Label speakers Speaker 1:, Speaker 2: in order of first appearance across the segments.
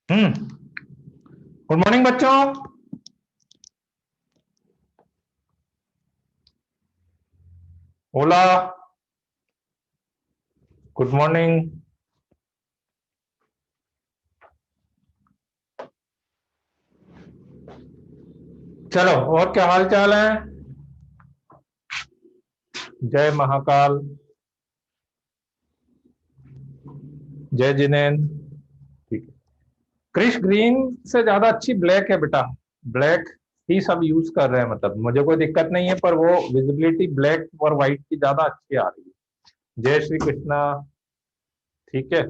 Speaker 1: Good morning बच्चों। ओला, good morning. चलो, और क्या हाल चाल है? जय महाकाल, जय जिनेन्द्र। ठीक है। क्रिश ग्रीन से ज्यादा अच्छी ब्लैक है बेटा। ब्लैक ही सब यूज कर रहे हैं, मतलब मुझे कोई दिक्कत नहीं है, पर वो विजिबिलिटी ब्लैक और व्हाइट की ज्यादा अच्छी आ रही है। जय श्री कृष्णा। ठीक है,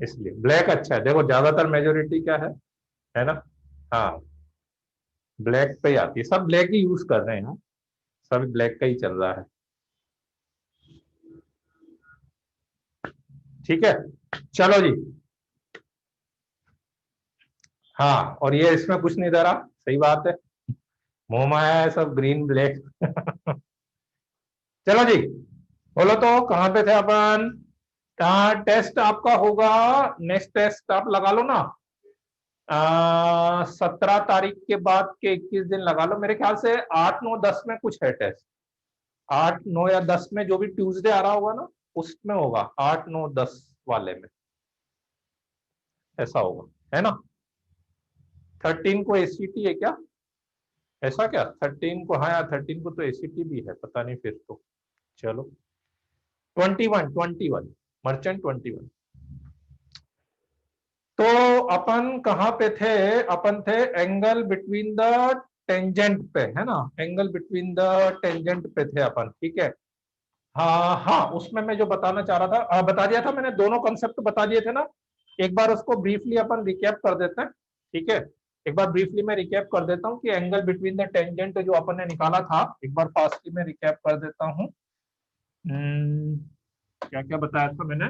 Speaker 1: इसलिए ब्लैक अच्छा है। देखो ज्यादातर मेजोरिटी क्या है ना? हाँ, ब्लैक पे ही आती है, सब ब्लैक ही यूज कर रहे हैं। सब ब्लैक का ही चल रहा है। ठीक है, चलो जी। हाँ, और ये इसमें कुछ नहीं धरा, सही बात है। मुंह माया है सब, ग्रीन ब्लैक। चलो जी, बोलो तो कहाँ पे थे अपन? कहाँ टेस्ट आपका होगा? नेक्स्ट टेस्ट आप लगा लो ना। 17 तारीख के बाद के 21 दिन लगा लो, मेरे ख्याल से 8, 9, 10 में कुछ है टेस्ट। 8, 9 या 10 में, जो भी ट्यूसडे आ रहा होगा ना, उसमें होगा 8, 9, 10 वाले में। ऐसा होगा, है ना? 13 को एसीटी है क्या? ऐसा क्या 13 को? हाँ यार, 13 को तो एसीटी भी है, पता नहीं फिर तो। चलो, 21 मर्चेंट 21। तो अपन कहाँ पे थे? अपन थे एंगल बिटवीन द टेंजेंट पे, है ना? एंगल बिटवीन द टेंजेंट पे थे अपन, ठीक है। हाँ हाँ, उसमें मैं जो बताना चाह रहा था, बता दिया था मैंने, दोनों कंसेप्ट बता दिए थे ना। एक बार उसको ब्रीफली अपन रिकैप कर देते हैं, ठीक है। एक बार ब्रीफली मैं रिकैप कर देता हूँ कि एंगल बिटवीन द टेंजेंट जो अपन ने निकाला था, एक बार फास्टली मैं रिकैप कर देता हूँ। क्या क्या बताया था मैंने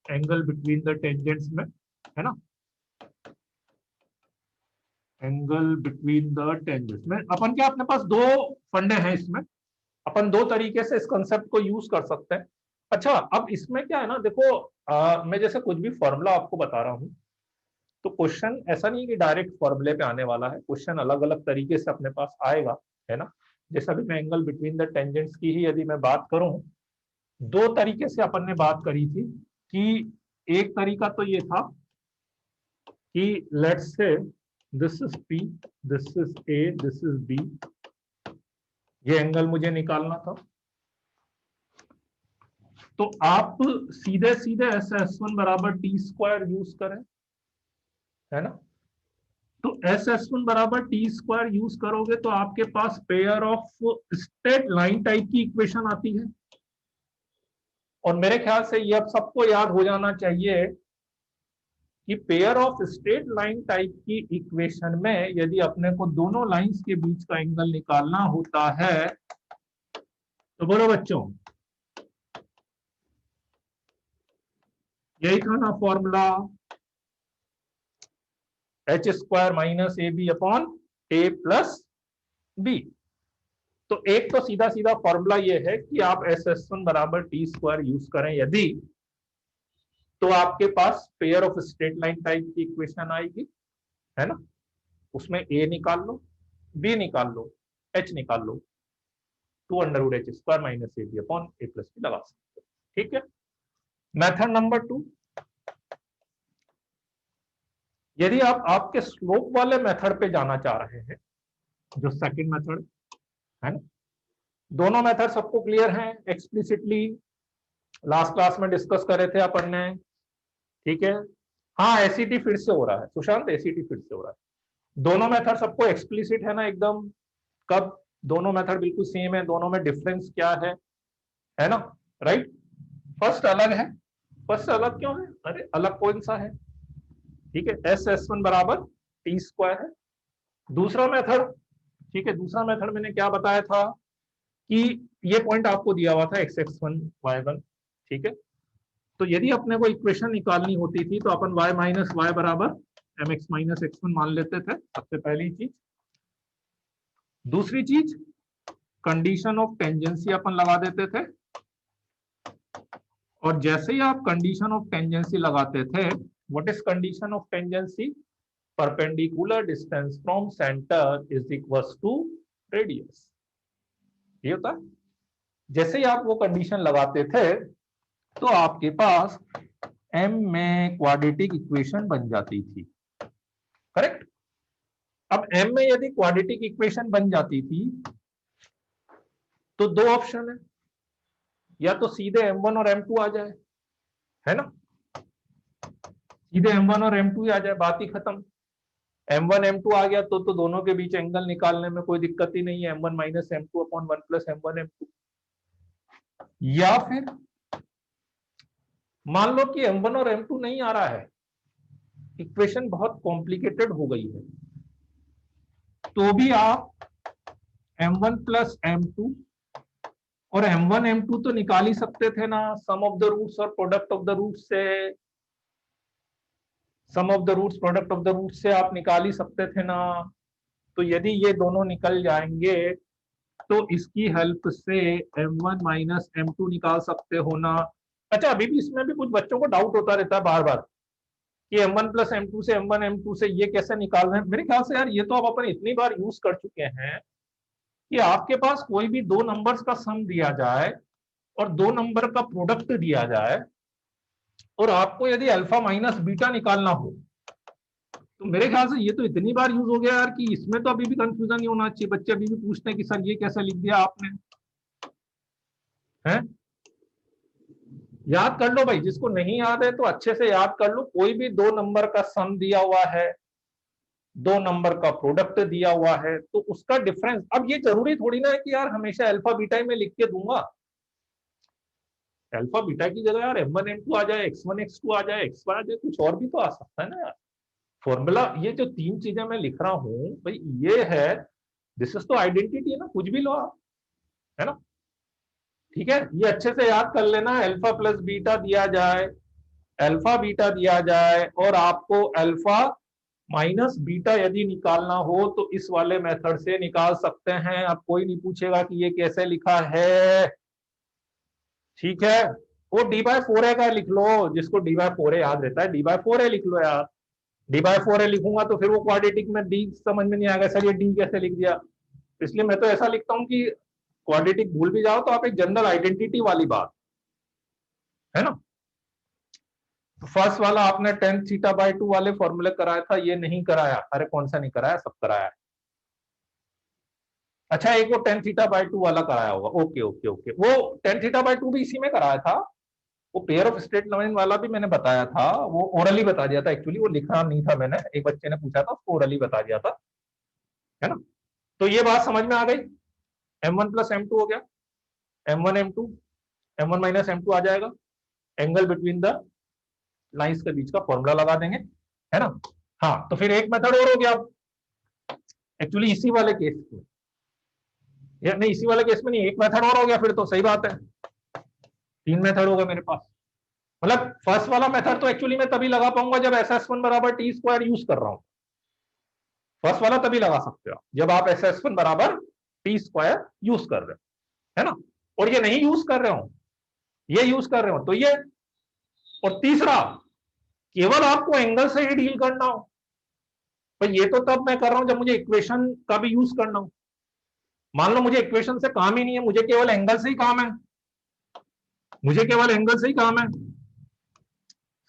Speaker 1: एंगल बिटवीन द टेंजेंट्स में, है ना? एंगल बिटवीन द टेंजेंट्स में अपन क्या, अपने पास दो फंडे हैं इसमें। अपन दो तरीके से इस कंसेप्ट को यूज कर सकते हैं। अच्छा, अब इसमें क्या है ना, देखो मैं जैसे कुछ भी फॉर्मूला आपको बता रहा हूँ, तो क्वेश्चन ऐसा नहीं कि डायरेक्ट फॉर्मूले पे आने वाला है, क्वेश्चन अलग अलग तरीके से अपने पास आएगा, है ना? जैसा भी मैं एंगल बिटवीन द टेंजेंट्स की ही यदि मैं बात करूं, दो तरीके से अपन ने बात करी थी। कि एक तरीका तो ये था कि let's say this is P, this is A, this is B, ये एंगल मुझे निकालना था। तो आप सीधे सीधे एस एस वन बराबर टी स्क्वायर यूज करें, है ना? तो एस एस वन बराबर टी स्क्वायर यूज करोगे तो आपके पास pair of straight line type की इक्वेशन आती है। और मेरे ख्याल से ये अब सबको याद हो जाना चाहिए कि pair of straight line type की इक्वेशन में यदि अपने को दोनों लाइंस के बीच का एंगल निकालना होता है, तो बोलो बच्चों, यही था ना formula? H square minus a b upon a plus b. तो एक तो सीधा सीधा फॉर्मूला ये है कि आप एस एस वन बराबर टी स्क्वायर यूज करें यदि, तो आपके पास pair of straight line type की इक्वेशन आएगी, है ना? उसमें ए निकाल लो, बी निकाल लो, एच निकाल लो, 2√h² minus a b upon a plus b लगा सकते हो, ठीक है। मेथड नंबर 2, यदि आप आपके स्लोप वाले मेथड पे जाना चाह रहे हैं, जो सेकंड मेथड है ना, दोनों मेथड सबको क्लियर हैं एक्सप्लिसिटली, लास्ट क्लास में डिस्कस करे थे अपन ने, ठीक है। हाँ, एसीटी फिर से हो रहा है सुशांत, एसीटी फिर से हो रहा है। दोनों मेथड सबको एक्सप्लिसिट है ना एकदम? कब? दोनों मेथड बिल्कुल सेम है, दोनों में डिफरेंस क्या है ना? राइट। फर्स्ट अलग है। फर्स्ट अलग क्यों है? अरे अलग कौन सा है? ठीक है, एस एस वन बराबर टी स्क्वायर है। दूसरा मेथड, ठीक है, दूसरा मेथड मैंने क्या बताया था कि ये पॉइंट आपको दिया हुआ था x x one y one, ठीक है। तो यदि अपने को इक्वेशन निकालनी होती थी तो अपन y माइनस वाई बराबर m x minus x one मान लेते थे, सबसे पहली चीज। दूसरी चीज, कंडीशन ऑफ टेंजेंसी अपन लगा देते थे, और जैसे ही आप कंडीशन ऑफ टेंजेंसी लगाते थे, what is condition of tangency? Perpendicular distance from centre is equal to radius. ये होता है। जैसे ही आप वो कंडीशन लगाते थे तो आपके पास m में क्वाड्रेटिक इक्वेशन बन जाती थी, करेक्ट? अब m में यदि क्वाड्रेटिक इक्वेशन बन जाती थी तो दो ऑप्शन है, या तो सीधे m1 और m2 आ जाए, है ना, सीधे m1 और m2 आ जाए, बात ही खत्म। m1 m2 आ गया तो दोनों के बीच एंगल निकालने में कोई दिक्कत ही नहीं है, m1 minus m2 upon 1 plus m1 m2। या फिर मान लो कि m1 और m2 नहीं आ रहा है, इक्वेशन बहुत कॉम्प्लिकेटेड हो गई है, तो भी आप m1 प्लस m2 और m1 m2 तो निकाल ही सकते थे ना, सम ऑफ द रूट्स और प्रोडक्ट ऑफ द रूट्स से। Sum of the roots product of the roots से आप निकाल ही सकते थे ना। तो यदि ये दोनों निकल जाएंगे तो इसकी हेल्प से m1 माइनस m2 निकाल सकते हो ना। अच्छा, अभी भी इसमें भी कुछ बच्चों को डाउट होता रहता है बार बार कि m1 प्लस m2 से m1 m2 से ये कैसे निकाल रहे हैं। मेरे ख्याल से यार ये तो आप अपन इतनी बार यूज कर चुके हैं कि आपके पास कोई भी दो नंबर्स का सम दिया जाए और दो नंबर का प्रोडक्ट दिया जाए और आपको यदि अल्फा माइनस बीटा निकालना हो, तो मेरे ख्याल से ये तो इतनी बार यूज हो गया यार कि इसमें तो अभी भी कंफ्यूजन नहीं होना चाहिए। बच्चे अभी भी पूछते हैं कि सर ये कैसे लिख दिया आपने, है? याद कर लो भाई, जिसको नहीं याद है तो अच्छे से याद कर लो। कोई भी दो नंबर का सम दिया हुआ है, दो नंबर का प्रोडक्ट दिया हुआ है, तो उसका डिफरेंस, अब ये जरूरी थोड़ी ना है कि यार हमेशा अल्फा बीटा में लिख के दूंगा। अल्फा बीटा की जगह यार m1 m2 आ जाए, x1 x2 आ जाए, x1 आ जाए, कुछ और भी तो आ सकता है ना यार। फॉर्मूला, ये जो तीन चीजें मैं लिख रहा हूं भाई, ये है, दिस इज तो आइडेंटिटी है ना, कुछ भी लो आप, है ना? ठीक है, ये अच्छे से याद कर लेना। अल्फा प्लस बीटा दिया जाए, अल्फा बीटा दिया जाए और आपको अल्फा माइनस बीटा यदि निकालना हो तो इस वाले मेथड से निकाल सकते हैं। अब कोई नहीं पूछेगा कि ये कैसे लिखा है, ठीक है? वो डी बाय फोर है का लिख लो, जिसको डी बाय फोर है याद रहता है, डी बाय फोर है लिख लो यार। डी बाय फोर है लिखूंगा तो फिर वो क्वाड्रेटिक में डी समझ में नहीं आएगा, सर ये डी कैसे लिख दिया। इसलिए मैं तो ऐसा लिखता हूं कि क्वाड्रेटिक भूल भी जाओ तो आप एक जनरल आइडेंटिटी वाली बात, है ना? फर्स्ट वाला आपने टेन थीटा बाय टू वाले फॉर्मूले कराया था, ये नहीं कराया? अरे कौन सा नहीं कराया, सब कराया है। अच्छा, एक वो टेन थीटा बाय टू वाला कराया होगा, ओके ओके ओके, वो टेन थीटा बाय टू भी इसी में कराया था। वो पेयर ऑफ स्ट्रेट लाइन वाला भी मैंने बताया था, वो ओरली बता दिया था एक्चुअली, वो लिखा नहीं था मैंने, एक बच्चे ने पूछा था, उसको ओरली बता दिया था, है ना? तो ये बात समझ में आ गई। m1 प्लस m2 हो गया, m1 m2, m1 minus m2 आ जाएगा, एंगल बिटवीन द लाइंस के बीच का फॉर्मूला लगा देंगे, है ना? हाँ, तो फिर एक मेथड और हो गया एक्चुअली इसी वाले केस में, या नहीं इसी वाले केस में नहीं, एक मेथड और हो गया फिर तो, सही बात है, तीन मेथड होगा मेरे पास। मतलब फर्स्ट वाला मेथड तो एक्चुअली मैं तभी लगा पाऊंगा जब SS1 बराबर टी स्क्वायर यूज कर रहा हूं। फर्स्ट वाला तभी लगा सकते हो जब आप SS1 बराबर टी स्क्वायर यूज कर रहे हो, है ना? और ये नहीं यूज कर रहे हो, ये यूज कर रहे हो तो ये। और तीसरा, केवल आपको एंगल से ही डील करना हो, पर ये तो तब मैं कर रहा हूं जब मुझे इक्वेशन का भी यूज करना हो। मान लो मुझे इक्वेशन से काम ही नहीं है, मुझे केवल एंगल से ही काम है, मुझे केवल एंगल से ही काम है।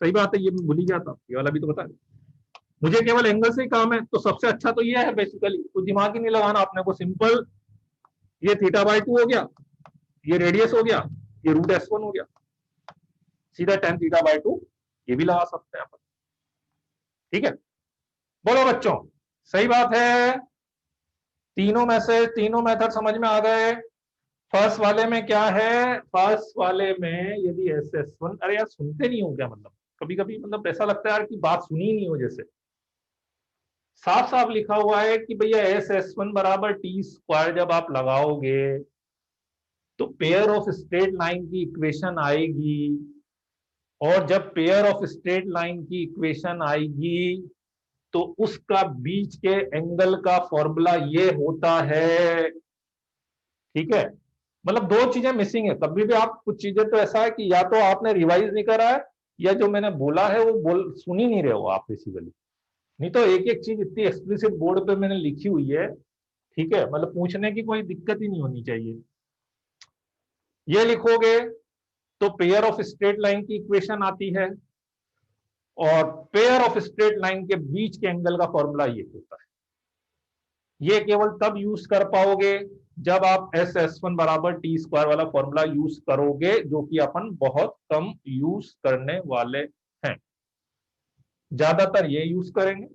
Speaker 1: सही बात है, ये भूल ही गया था, ये वाला भी तो बता, मुझे केवल एंगल से ही काम है, तो सबसे अच्छा तो ये है बेसिकली, कुछ दिमाग ही नहीं लगाना आपने को, सिंपल, ये थीटा बाय टू हो गया, ये रेडियस हो गया, ये रूट S1 हो गया, सीधा टेन थीटा बाय टू ये भी लगा सकते हैं अपन, ठीक है? बोलो बच्चों, सही बात है? तीनों में से तीनों मेथड समझ में आ गए? फर्स्ट वाले में क्या है, फर्स्ट वाले में यदि SS1, अरे यार सुनते नहीं हो क्या, मतलब कभी कभी मतलब ऐसा लगता है यार कि बात सुनी ही नहीं हो, जैसे साफ साफ लिखा हुआ है कि भैया SS1 बराबर टी स्क्वायर जब आप लगाओगे तो पेयर ऑफ स्ट्रेट लाइन की इक्वेशन आएगी, और जब पेयर ऑफ स्ट्रेट लाइन की इक्वेशन आएगी तो उसका बीच के एंगल का फॉर्मूला ये होता है, ठीक है? मतलब दो चीजें मिसिंग है, कभी भी आप कुछ चीजें तो ऐसा है कि या तो आपने रिवाइज नहीं करा है या जो मैंने बोला है वो सुन ही नहीं रहे हो आप बेसिकली। नहीं तो एक एक चीज इतनी एक्सप्लिसिट बोर्ड पे मैंने लिखी हुई है, ठीक है, मतलब पूछने की कोई दिक्कत ही नहीं होनी चाहिए। ये लिखोगे तो पेयर ऑफ स्ट्रेट लाइन की इक्वेशन आती है, और पेयर ऑफ स्ट्रेट लाइन के बीच के एंगल का फॉर्मूला ये होता है। ये केवल तब यूज कर पाओगे जब आप S1 बराबर टी स्क्वायर वाला फॉर्मूला यूज करोगे, जो कि अपन बहुत कम यूज करने वाले हैं, ज्यादातर ये यूज करेंगे,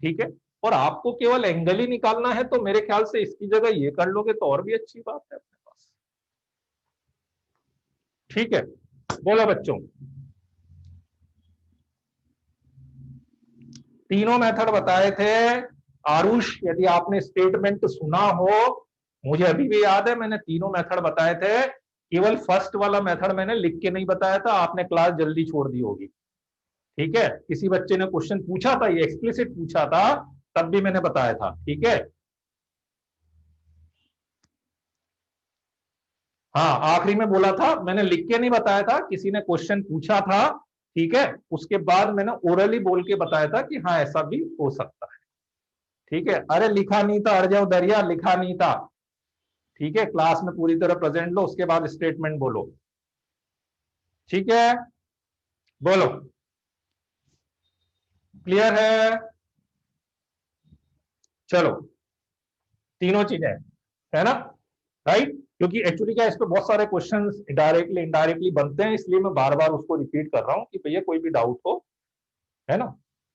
Speaker 1: ठीक है। और आपको केवल एंगल ही निकालना है, तो मेरे ख्याल से इसकी जगह ये कर लोगे तो और भी अच्छी बात है अपने पास, ठीक है। बोलो बच्चों, तीनों मेथड बताए थे। आरुष, यदि आपने स्टेटमेंट सुना हो, मुझे अभी भी याद है मैंने तीनों मेथड बताए थे, केवल फर्स्ट वाला मेथड मैंने लिख के नहीं बताया था, आपने क्लास जल्दी छोड़ दी होगी, ठीक है। किसी बच्चे ने क्वेश्चन पूछा था, ये एक्सप्लिसिट पूछा था, तब भी मैंने बताया था, ठीक है। हाँ, आखिरी में बोला था, मैंने लिख के नहीं बताया था, किसी ने क्वेश्चन पूछा था, ठीक है, उसके बाद मैंने ओरली बोल के बताया था कि हाँ ऐसा भी हो सकता है, ठीक है। अरे लिखा नहीं था अर्जव दरिया, लिखा नहीं था, ठीक है। क्लास में पूरी तरह प्रेजेंट लो, उसके बाद स्टेटमेंट बोलो, ठीक है। बोलो, क्लियर है? चलो, तीनों चीजें है ना, राइट। क्योंकि एक्चुअली क्या, इस पे बहुत सारे क्वेश्चंस डायरेक्टली इनडायरेक्टली बनते हैं, इसलिए मैं बार बार उसको रिपीट कर रहा हूं कि भैया कोई भी डाउट हो, है ना।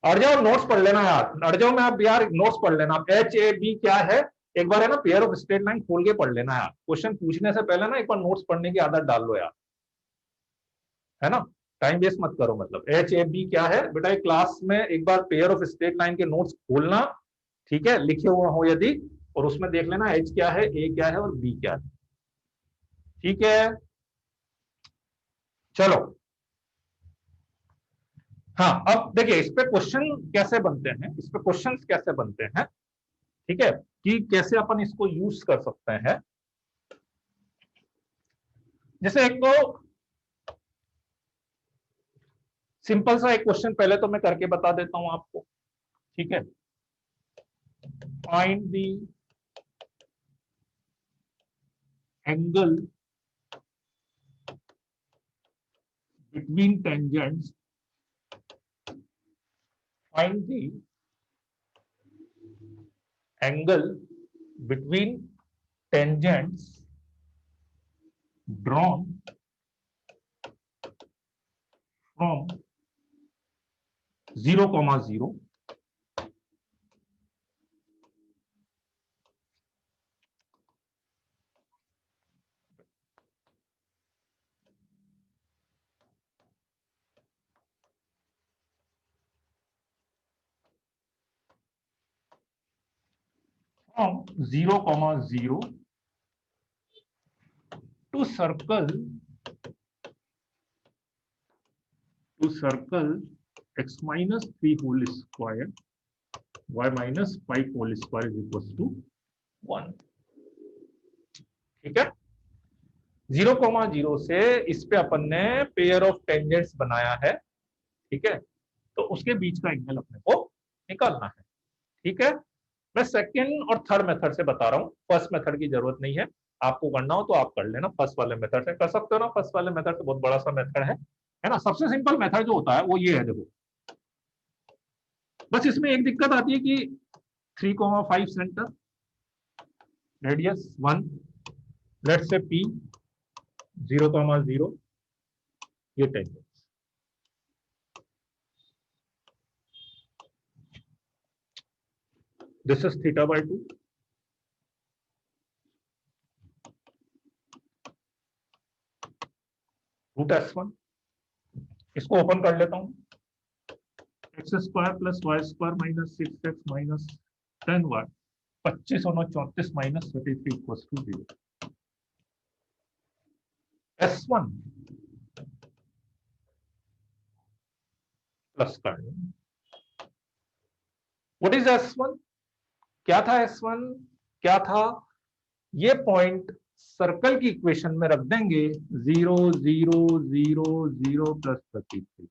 Speaker 1: अड़ जाओ, नोट्स पढ़ लेना यार, अड़ जाओ, मैं आप यार नोट्स पढ़ लेना, HAB क्या है, एक बार है ना पेयर ऑफ स्ट्रेट लाइन खोल के पढ़ लेना यार, क्वेश्चन पूछने से पहले ना एक बार नोट्स पढ़ने की आदत डाल लो यार, है ना। टाइम वेस्ट मत करो, मतलब HAB क्या है बेटा, एक क्लास में एक बार पेयर ऑफ स्ट्रेट लाइन के नोट्स खोलना, ठीक है, लिखे हुए हो यदि, और उसमें देख लेना H क्या है, A क्या है और B क्या है, ठीक है। चलो, हाँ, अब देखिए इस पे क्वेश्चन कैसे बनते हैं, इस पे क्वेश्चंस कैसे बनते हैं, ठीक है, कि कैसे अपन इसको यूज कर सकते हैं। जैसे एक तो सिंपल सा एक क्वेश्चन पहले तो मैं करके बता देता हूं आपको, ठीक है। Find the angle between tangents, find the angle between tangents drawn from 0,0 from 0,0 to circle x minus 3 whole square, y minus 5 whole square is equals to 1, ठीक है। 0,0 से इस पे अपन ने पेयर ऑफ टेंजेंट्स बनाया है, ठीक है, तो उसके बीच का एंगल अपने को निकालना है, ठीक है। मैं सेकंड और थर्ड मेथड से बता रहा हूं, फर्स्ट मेथड की जरूरत नहीं है, आपको करना हो तो आप कर लेना, फर्स्ट वाले मेथड से कर सकते हो ना, फर्स्ट वाले मेथड से बहुत बड़ा सा मेथड है ना। सबसे सिंपल मेथड जो होता है वो ये है, देखो, बस इसमें एक दिक्कत आती है कि 3,5 centre, radius 1, let's say P 0,0, ये tangent, this is θ/2, root S1, इसको ओपन कर लेता हूं, x² plus y² minus 6x minus 10y 25 और 34 minus 33 equals to 0। S1 plus कर, व्हाट इज S1, क्या था S1, क्या था, ये पॉइंट सर्कल की इक्वेशन में रख देंगे 0 0 0 0 plus 33.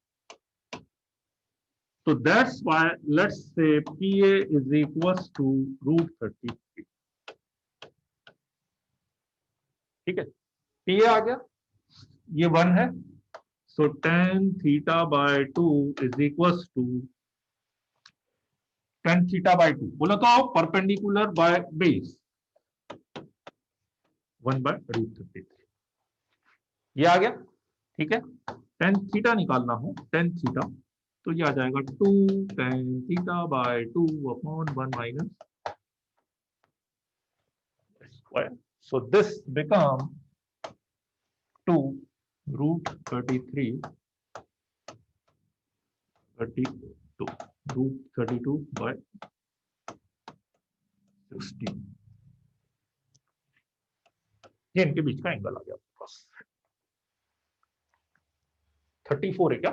Speaker 1: So that's why let's say PA is equals to root 33. ठीक है, PA आ गया, ये 1 है. So tan theta by 2 is equals to tan theta by 2 बोला तो perpendicular by base 1 by root 33. ये आ गया. ठीक है, tan थीटा निकालना हो, tan थीटा, तो ये आ जाएगा 2 tan theta by 2 upon 1 minus square. So this become 2 root 33 32 root 32 by 16. ये इनके बीच का एंगल आ गया बस. 34 है क्या?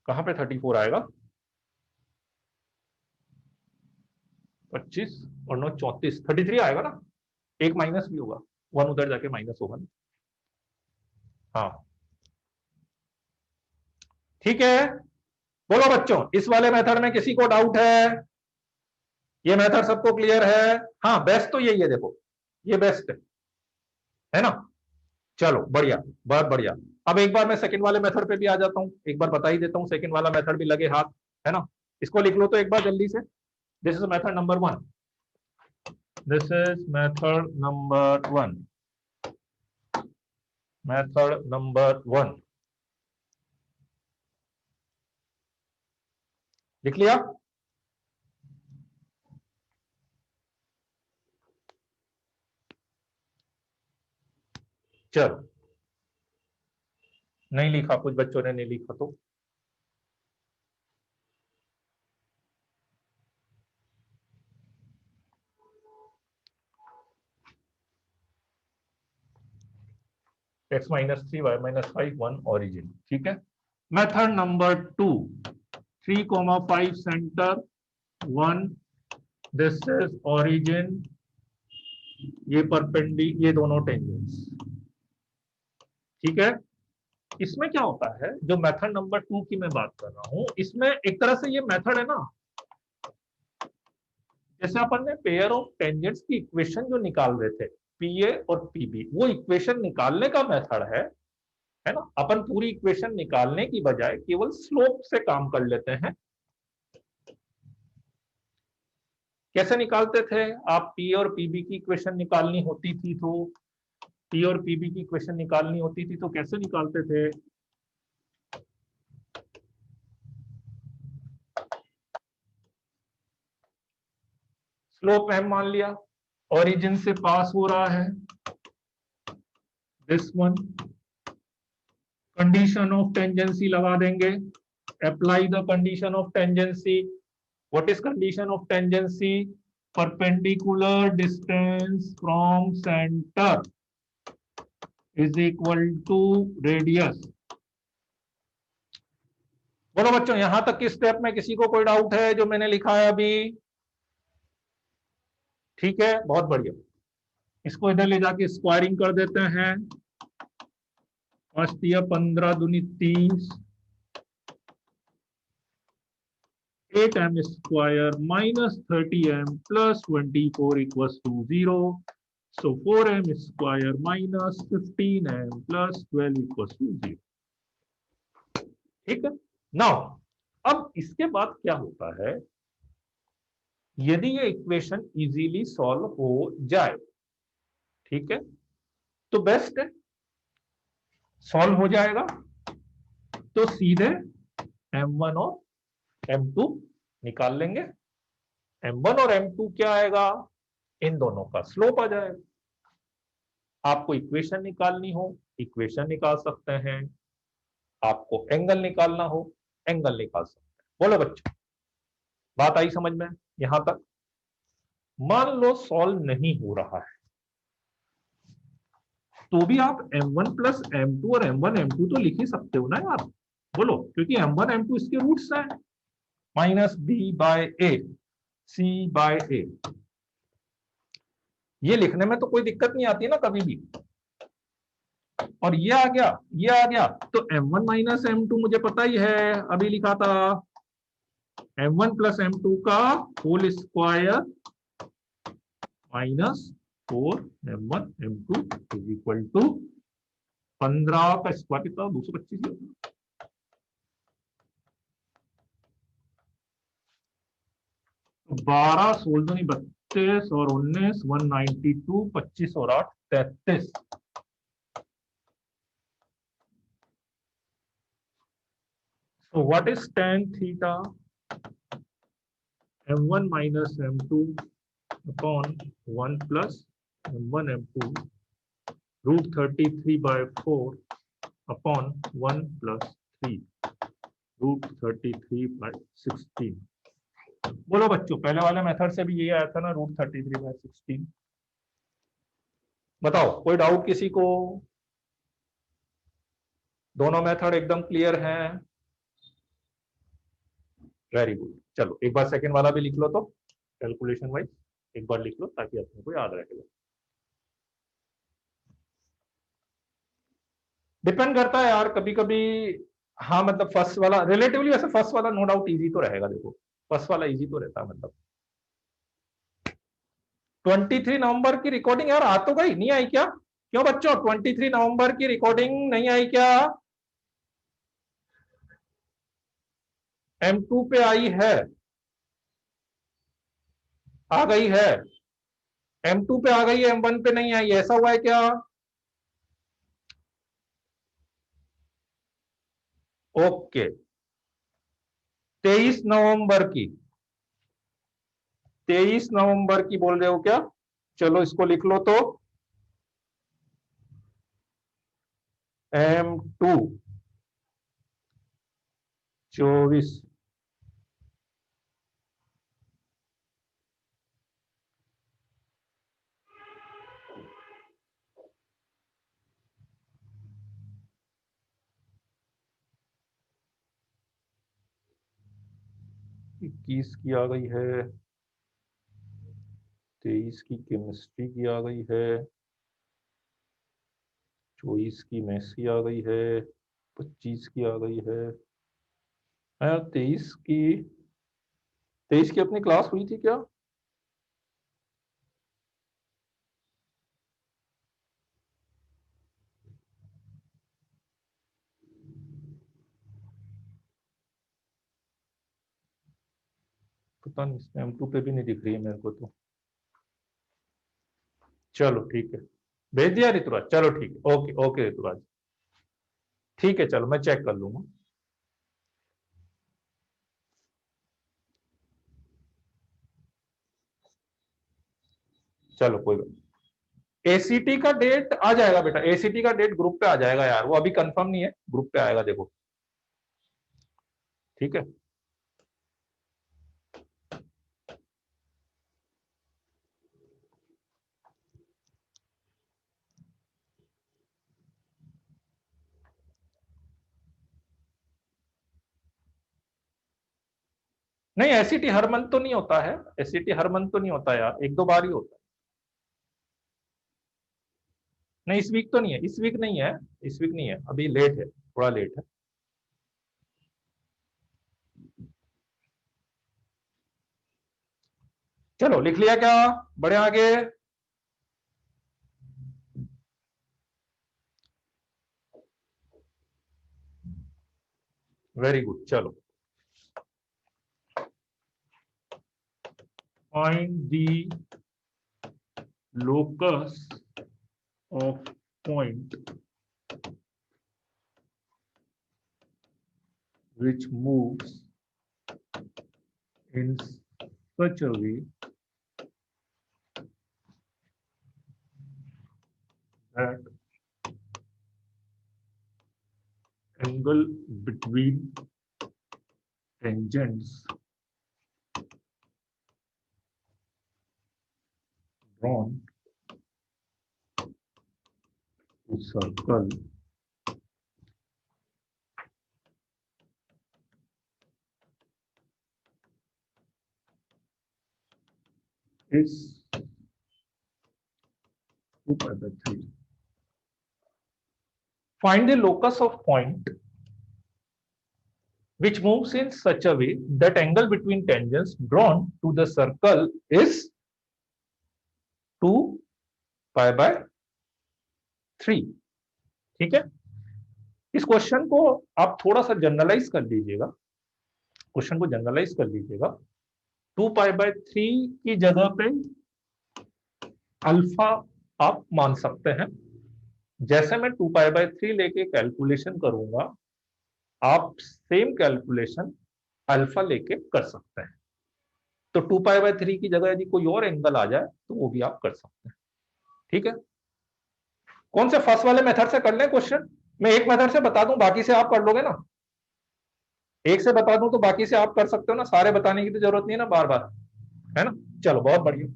Speaker 1: कहां पे 34 आएगा? 25 और 9 34, 33 आएगा ना. एक माइनस भी होगा, 1 उधर जाके माइनस होगा ना. हाँ ठीक है. बोलो बच्चों, इस वाले मेथड में किसी को डाउट है? ये मेथड सबको क्लियर है? हाँ, बेस्ट तो यही है. देखो ये बेस्ट है ना. चलो बढ़िया, बहुत बढ़िया. अब एक बार मैं सेकंड वाले मेथड पे भी आ जाता हूं. एक बार बता ही देता हूं, सेकंड वाला मेथड भी लगे हाथ, है ना. इसको लिख लो तो एक बार जल्दी से. This is method number 1. This is method number 1. Method number 1 लिख लिया? चलो, नहीं लिखा, कुछ बच्चों ने नहीं लिखा तो x minus 3 y minus 5 1 origin. ठीक है. Method number 2 3,5 centre 1 this is origin, ये परपेंडी, ये दोनों टेंजेंट्स. ठीक है. इसमें क्या होता है, जो मेथड नंबर 2 की मैं बात कर रहा हूं, इसमें एक तरह से ये मेथड है ना, जैसे अपन ने पेयर ऑफ टेंजेंट्स की इक्वेशन जो निकाल रहे थे, पीए और पीबी, वो इक्वेशन निकालने का मेथड है ना. अपन पूरी इक्वेशन निकालने की बजाय केवल स्लोप से काम कर लेते हैं. कैसे निकालते थे आप? पी और पीबी की इक्वेशन निकालनी होती थी तो पी और पीबी की इक्वेशन निकालनी होती थी तो कैसे निकालते थे? स्लोप m मान लिया, ओरिजिन से पास हो रहा है, this one, condition of tangency लगा देंगे. Apply the condition of tangency. What is condition of tangency? Perpendicular distance from centre is equal to radius. बोलो बच्चों, यहां तक की स्टेप में किसी को कोई डाउट है जो मैंने लिखा है अभी? ठीक है, बहुत बढ़िया. इसको इधर ले जाके स्क्वायरिंग कर देते हैं. 15 दूनी 30, 8m square minus 30m plus 24 equals to 0. So 4m square minus 15m plus 12 equals to 0. ठीक है. नाउ अब इसके बाद क्या होता है, यदि ये इक्वेशन इजीली सॉल्व हो जाए, ठीक है, तो बेस्ट है. सॉल्व हो जाएगा तो सीधे m1 और m2 निकाल लेंगे. m1 और m2 क्या आएगा? इन दोनों का स्लोप आ जाएगा. आपको इक्वेशन निकालनी हो, इक्वेशन निकाल सकते हैं. आपको एंगल निकालना हो, एंगल निकाल सकते हैं. बोलो बच्चों, बात आई समझ में यहां तक? मान लो सॉल्व नहीं हो रहा है तो भी आप m1 प्लस m2 और m1 m2 तो लिख ही सकते हो ना यार. बोलो, क्योंकि m1 m2 इसके रूट्स हैं. माइनस b बाय ए, सी बाय ए. ये लिखने में तो कोई दिक्कत नहीं आती ना कभी भी। और ये आ गया, ये आ गया, तो m1 माइनस m2 मुझे पता ही है, अभी लिखा था m1 प्लस m2 का whole square minus 4m1 m2 is equal to 15 का स्क्वायर कितना, 225। 12 16 दूनी 32 और 19 192, 25 और 8 33। So what is tan theta? m1 minus m2 upon 1 plus m1 m2 root 33 by 4 upon 1 plus 3 root 33 by 16। बोलो बच्चों, पहले वाले मेथड से भी यही आया था ना, रूट 33 by 16। बताओ, कोई डाउट किसी को? दोनों मेथड एकदम क्लियर हैं? Very good. चलो एक बार सेकंड वाला भी लिख लो, तो कैलकुलेशन वाइज एक बार लिख लो ताकि अपने को याद रहेगा। डिपेंड करता है यार, कभी कभी हाँ, मतलब फर्स्ट वाला रिलेटिवली, वैसे फर्स्ट वाला नो डाउट इजी तो रहेगा। देखो फर्स्ट वाला इजी तो रहता है, मतलब 23 नवंबर की रिकॉर्डिंग यार आ तो गई, नहीं आई क्या? क्यों बच्चों, 23 नवंबर की रिकॉर्डिंग नहीं आई क्या? M2 पे आई है, आ गई है। M2 पे आ गई है, M1 पे नहीं आई, ऐसा हुआ है क्या? ओके, 23 नवंबर की, 23 नवंबर की बोल रहे हो क्या? चलो इसको लिख लो तो, M2 24। इक्कीस की आ गई है, 23 की केमिस्ट्री की आ गई है, 24 की मैथ्स की आ गई है, 25 की आ गई है। यार 23 की अपनी क्लास हुई थी क्या? पता नहीं, M2 पे भी नहीं दिख रही है मेरे को तो। चलो ठीक है, भेज दिया ऋतुराज, चलो ठीक है, ओके ओके ऋतुराज, ठीक है, चलो मैं चेक कर लूंगा। चलो कोई बात। एसीटी का डेट आ जाएगा बेटा, एसीटी का डेट ग्रुप पे आ जाएगा यार, वो अभी कंफर्म नहीं है, ग्रुप पे आएगा देखो। ठीक है, नहीं एसीटी हर मंथ तो नहीं होता है, एसीटी हर मंथ तो नहीं होता यार, एक दो बार ही होता है। नहीं इस वीक तो नहीं है, इस वीक नहीं है, इस वीक नहीं है, अभी लेट है, थोड़ा लेट है। चलो लिख लिया क्या? बढ़े आगे। वेरी गुड, चलो find the locus of point which moves in such a way that angle between tangents drawn to circle is 2π/3. Find the locus of point which moves in such a way that angle between tangents drawn to the circle is 2π/3. ठीक है, इस question को आप थोड़ा सा generalise कर लीजिएगा, question को जनरलाइज कर लीजिएगा। 2π/3 की जगह पे अल्फा आप मान सकते हैं। जैसे मैं 2π/3 लेके कैलकुलेशन करूंगा, आप सेम कैलकुलेशन अल्फा लेके कर सकते हैं। तो 2π/3 की जगह यदि कोई और एंगल आ जाए तो वो भी आप कर सकते हैं। ठीक है, कौन से फर्स्ट वाले मेथड से कर लें क्वेश्चन? मैं एक मेथड से बता दूं, बाकी से आप कर लोगे ना। एक से बता दूं तो बाकी से आप कर सकते हो ना, सारे बताने की तो जरूरत नहीं है ना बार बार, है ना। चलो बहुत बढ़िया।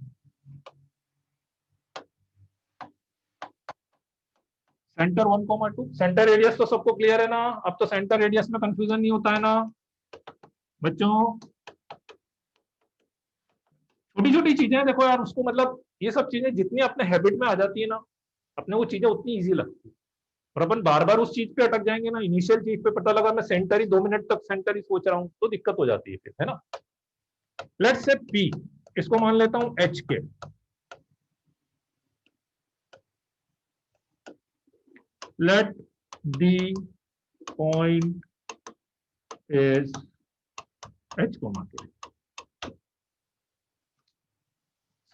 Speaker 1: सेंटर 1,2, सेंटर रेडियस तो सबको क्लियर है ना। अब तो सेंटर रेडियस में कंफ्यूजन नहीं होता है ना बच्चों। छोटी छोटी चीजें देखो यार, उसको मतलब ये सब चीजें जितनी अपने हैबिट में आ जाती है ना, अपने वो चीजें उतनी इजी लगती है। और अपन बार बार उस चीज पे अटक जाएंगे ना, इनिशियल चीज पे पता लगा मैं सेंटर ही 2 मिनट तक सेंटर ही सोच रहा हूं, तो दिक्कत हो जाती है फिर, है ना। लेट्स से पी, इसको मान लेता हूं एच के। Let the point is H को मान के,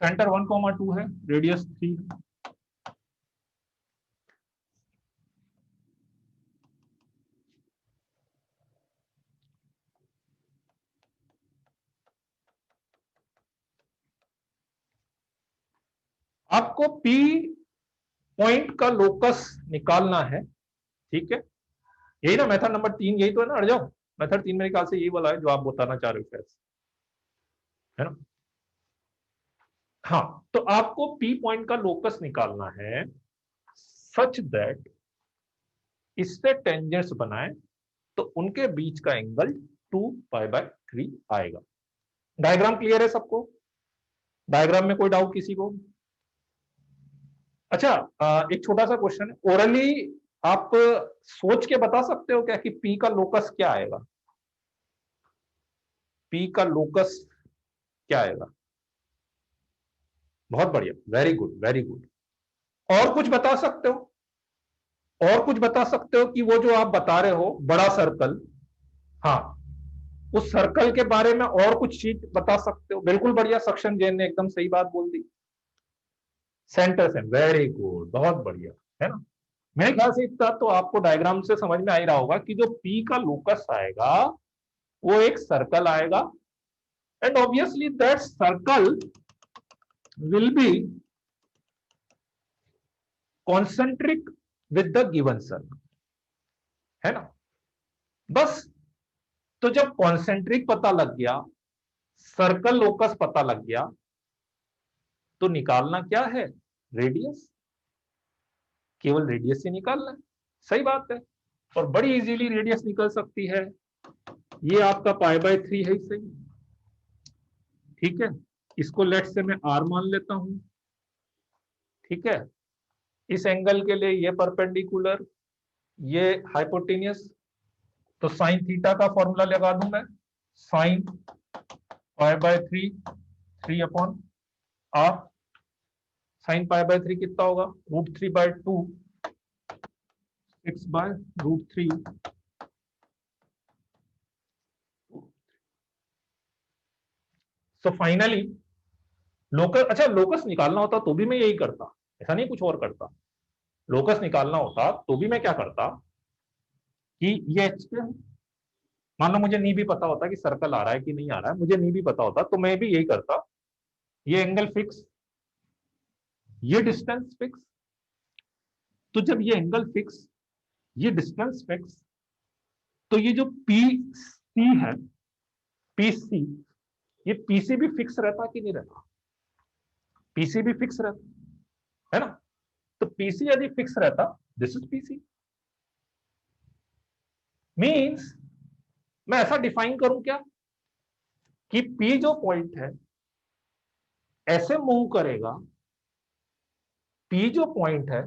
Speaker 1: सेंटर 1,2 है, रेडियस 3 है। आपको P पॉइंट का लोकस निकालना है, ठीक है। यही ना मेथड नंबर 3, यही तो है ना। हट जाओ, मेथड 3 मेरे ख्याल से यही वाला है जो आप बताना चाह रहे हो शायद, है ना। हाँ, तो आपको P पॉइंट का लोकस निकालना है सच दैट इससे टेंजेंट्स बनाए तो उनके बीच का एंगल 2π/3 आएगा। डायग्राम क्लियर है सबको? डायग्राम में कोई डाउट किसी को? अच्छा, एक छोटा सा क्वेश्चन है, ओरली आप सोच के बता सकते हो क्या कि P का लोकस क्या आएगा? P का लोकस क्या आएगा? बहुत बढ़िया, वेरी गुड वेरी गुड। और कुछ बता सकते हो? और कुछ बता सकते हो कि वो जो आप बता रहे हो बड़ा सर्कल, हाँ, उस सर्कल के बारे में और कुछ चीज बता सकते हो? बिल्कुल बढ़िया, सक्षम जैन ने एकदम सही बात बोल दी, सेंटर से, वेरी गुड, बहुत बढ़िया, है ना। मेरे ख्याल से इतना तो आपको डायग्राम से समझ में आ ही रहा होगा कि जो P का लोकस आएगा वो एक सर्कल आएगा, and obviously that circle will be concentric with the given circle, है ना। बस, तो जब कॉन्सेंट्रिक पता लग गया, सर्कल लोकस पता लग गया, तो निकालना क्या है? रेडियस। केवल रेडियस से निकालना है, सही बात है। और बड़ी इजीली रेडियस निकल सकती है। ये आपका π/3 है, सही, ठीक है। इसको लेट से मैं r मान लेता हूं, ठीक है। इस एंगल के लिए ये परपेंडिकुलर, ये हाइपोटेनियस, तो साइन थीटा का फॉर्मूला लगा दूं मैं, साइन π/3 3/r। साइन π/3 कितना होगा? √3/2, 6/√3। सो फाइनली लोकस, अच्छा लोकस निकालना होता तो भी मैं यही करता, ऐसा नहीं कुछ और करता। लोकस निकालना होता तो भी मैं क्या करता कि ये एच पे, मान लो मुझे नहीं भी पता होता कि सर्कल आ रहा है कि नहीं आ रहा है, मुझे नहीं भी पता होता, तो मैं भी यही करता, ये एंगल फिक्स, ये डिस्टेंस फिक्स। तो जब ये एंगल फिक्स, ये डिस्टेंस फिक्स, तो ये जो पी सी है, पी सी, ये पीसी भी फिक्स रहता कि नहीं रहता? पीसी भी फिक्स रहता, है ना। तो पीसी यदि फिक्स रहता, दिस इज पीसी, मींस मैं ऐसा डिफाइन करूं क्या कि पी जो पॉइंट है ऐसे मूव करेगा P जो पॉइंट है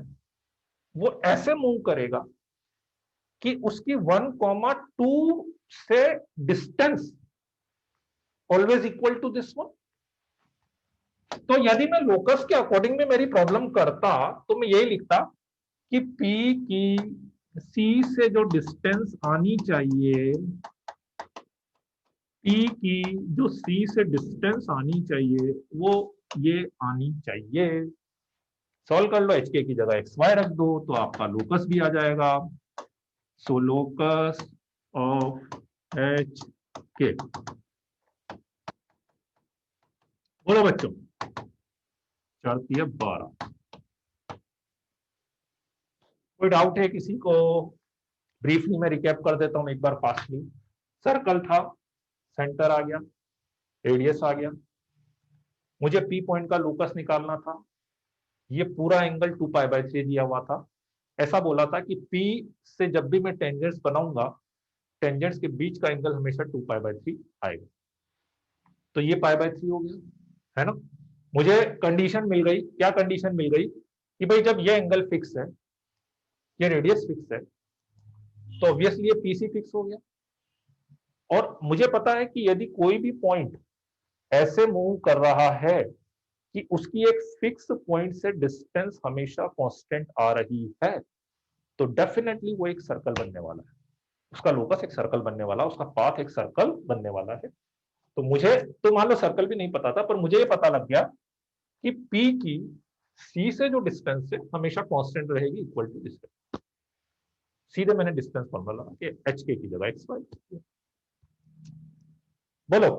Speaker 1: वो ऐसे मूव करेगा कि उसकी 1,2 से distance always equal to this one. तो यदि मैं लोकस के अकॉर्डिंग में मेरी प्रॉब्लम करता तो मैं यही लिखता कि P की C से जो डिस्टेंस आनी चाहिए, P की जो C से डिस्टेंस आनी चाहिए वो ये आनी चाहिए। सॉल्व कर लो, HK की जगह XY रख दो तो आपका लोकस भी आ जाएगा। सो लोकस ऑफ HK, बोलो बच्चों, चढ़ती है 12। कोई डाउट है किसी को? ब्रीफली मैं रिकैप कर देता हूं एक बार फास्टली। सर्कल था, सेंटर आ गया, रेडियस आ गया, मुझे पी पॉइंट का लोकस निकालना था। ये पूरा एंगल 2π/3 दिया हुआ था। ऐसा बोला था कि पी से जब भी मैं टेंजेंट्स बनाऊंगा, टेंजेंट्स के बीच का एंगल हमेशा 2π/3 आएगा। तो ये π/3 हो गया, है ना। मुझे कंडीशन मिल गई, क्या कंडीशन मिल गई कि भाई जब ये एंगल फिक्स है, ये रेडियस फिक्स है, तो ऑब्वियसली ये पीसी फिक्स हो गया। और मुझे पता है कि यदि कोई भी पॉइंट ऐसे मूव कर रहा है कि उसकी एक फिक्स पॉइंट से डिस्टेंस हमेशा कांस्टेंट आ रही है, तो डेफिनेटली वो एक सर्कल बनने वाला है, उसका लोकस एक सर्कल बनने वाला, उसका पाथ एक सर्कल बनने वाला है। तो मुझे तो मान लो सर्कल भी नहीं पता था, पर मुझे ये पता लग गया कि P की C से जो डिस्टेंस है हमेशा कांस्टेंट रहेगी, इक्वल टू डिस्टेंस। सीधे मैंने डिस्टेंस फॉर्मूला लगा के HK की जगह XY। बोलो,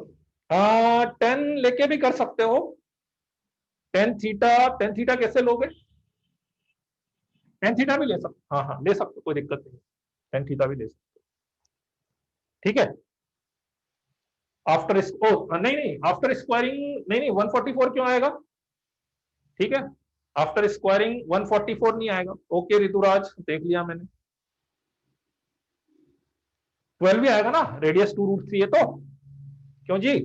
Speaker 1: 10 लेके भी कर सकते हो। टेन थीटा कैसे लोगे? टेन थीटा भी ले सकते, हाँ हाँ ले सकते, कोई दिक्कत नहीं, टेन थीटा भी ले सकते, ठीक है। आफ्टर नहीं नहीं, आफ्टर स्क्वायरिंग नहीं नहीं, 144 क्यों आएगा? ठीक है, आफ्टर स्क्वायरिंग 144 नहीं आएगा। ओके ऋतुराज, देख लिया मैंने। 12 भी आएगा ना, रेडियस 2√3 है तो क्यों जी,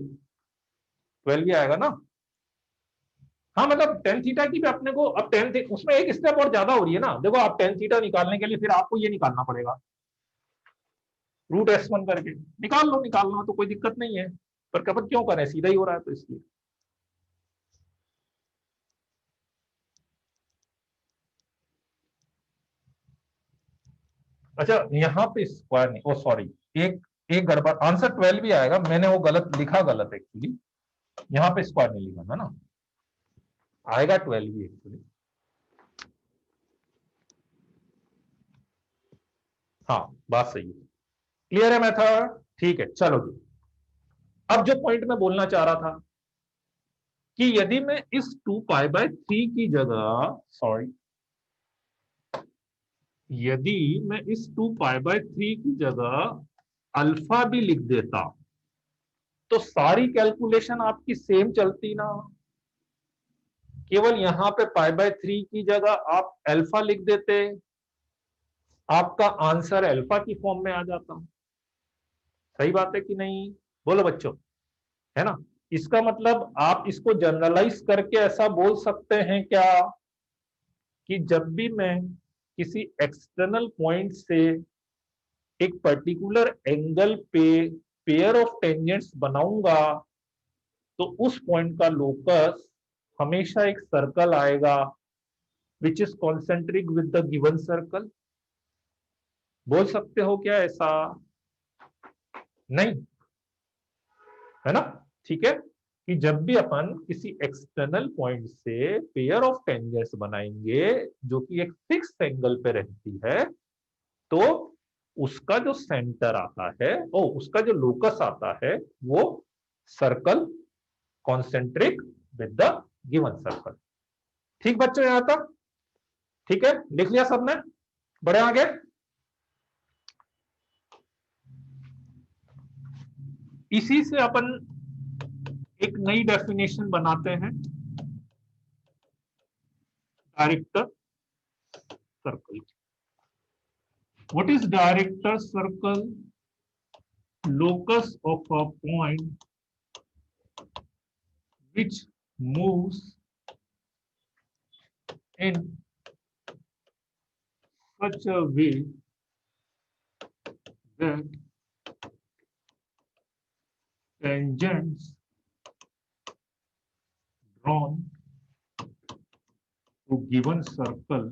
Speaker 1: 12 भी आएगा ना। हाँ मतलब टेन थीटा की भी अपने को अब उसमें एक स्टेप और ज्यादा हो रही है ना। देखो आप टेन थीटा निकालने के लिए फिर आपको ये निकालना पड़ेगा, √S1 करके निकाल लो, निकालना तो कोई दिक्कत नहीं है, पर कपट क्यों करें, सीधा ही हो रहा है तो इसलिए। अच्छा यहाँ पे स्क्वायर नहीं, ओ सॉरी, एक एक गड़बड़, आंसर 12 भी आएगा, मैंने वो गलत लिखा, गलत एक्चुअली, यहाँ पे स्क्वायर नहीं लिखा था ना, आएगा 12 भी एक्चुअली। हाँ बात सही है, क्लियर है मेथड, ठीक है चलो जी। अब जो पॉइंट मैं बोलना चाह रहा था कि यदि मैं इस 2π/3 की जगह, सॉरी, यदि मैं इस 2π/3 की जगह अल्फा भी लिख देता तो सारी कैलकुलेशन आपकी सेम चलती ना। केवल यहां पे π/3 की जगह आप अल्फा लिख देते, आपका आंसर अल्फा की फॉर्म में आ जाता। सही बात है कि नहीं, बोलो बच्चों, है ना। इसका मतलब आप इसको जनरलाइज करके ऐसा बोल सकते हैं क्या कि जब भी मैं किसी एक्सटर्नल पॉइंट से एक पर्टिकुलर एंगल पे पेयर ऑफ टेंजेंट्स बनाऊंगा तो उस पॉइंट का लोकस हमेशा एक सर्कल आएगा which is concentric with the given circle. बोल सकते हो क्या ऐसा? नहीं, है ना, ठीक है। कि जब भी अपन किसी एक्सटर्नल पॉइंट से पेयर ऑफ टेंजेंट्स बनाएंगे जो कि एक फिक्स एंगल पे रहती है, तो उसका जो सेंटर आता है, ओ उसका जो लोकस आता है, वो circle concentric with the given circle. ठीक बच्चों यहां तक? ठीक है, लिख लिया सबने? बढ़े आगे। इसी से अपन एक नई डेफिनेशन बनाते हैं, director circle. What is director circle? locus of a point which moves in such a way that tangents drawn to given circle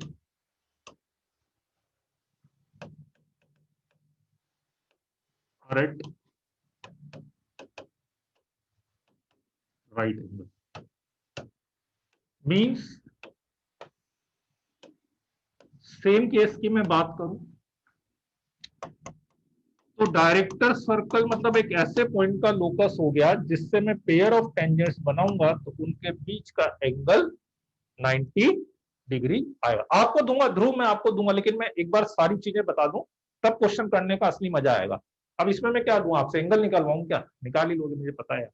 Speaker 1: are at right angle. Means same case की मैं बात करूं तो डायरेक्टर सर्कल मतलब एक ऐसे point का locus हो गया जिससे मैं पेयर ऑफ टेंजेंट्स बनाऊंगा तो उनके बीच का एंगल 90 डिग्री आएगा। आपको दूंगा ध्रुव, मैं आपको दूंगा, लेकिन मैं एक बार सारी चीजें बता दूं तब क्वेश्चन करने का असली मजा आएगा। अब इसमें मैं क्या दूं आपसे, एंगल निकालवाऊं क्या? निकाल ही लोगे, मुझे पता है।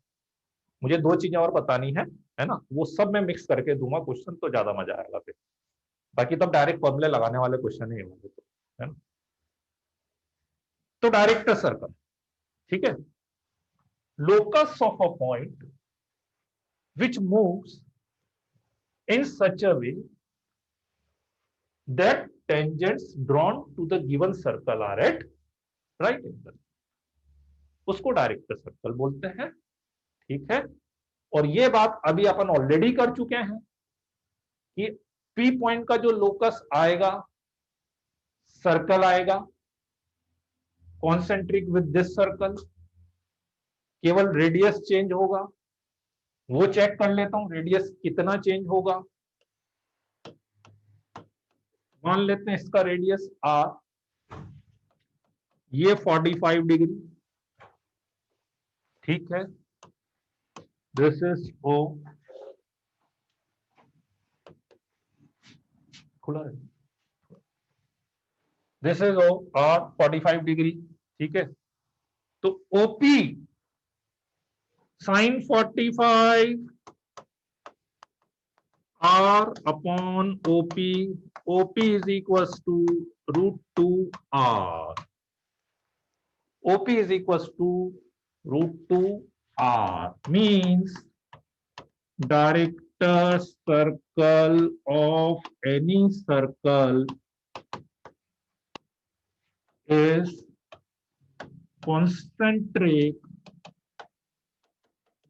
Speaker 1: मुझे दो चीजें और बतानी है ना, वो सब मैं मिक्स करके दूंगा क्वेश्चन, तो ज्यादा मजा आएगा फिर। बाकी तब डायरेक्ट फॉर्मूले लगाने वाले क्वेश्चन ही होंगे, तो है ना। तो डायरेक्टर सर्कल, ठीक है, locus of a point which moves in such a way that tangents drawn to the given circle are at right angle, उसको डायरेक्टर सर्कल बोलते हैं। ठीक है, और ये बात अभी अपन ऑलरेडी कर चुके हैं कि पी पॉइंट का जो लोकस आएगा, सर्कल आएगा कॉन्सेंट्रिक विद दिस सर्कल, केवल रेडियस चेंज होगा। वो चेक कर लेता हूं रेडियस कितना चेंज होगा। मान लेते हैं इसका रेडियस आर, ये 45 डिग्री, ठीक है। दिस इज ओ, खुला है, this is O R 45 degree, ठीक है। तो OP sine 45 R upon OP, OP is equal to √2 R, OP is equal to √2 R means director circle of any circle is concentric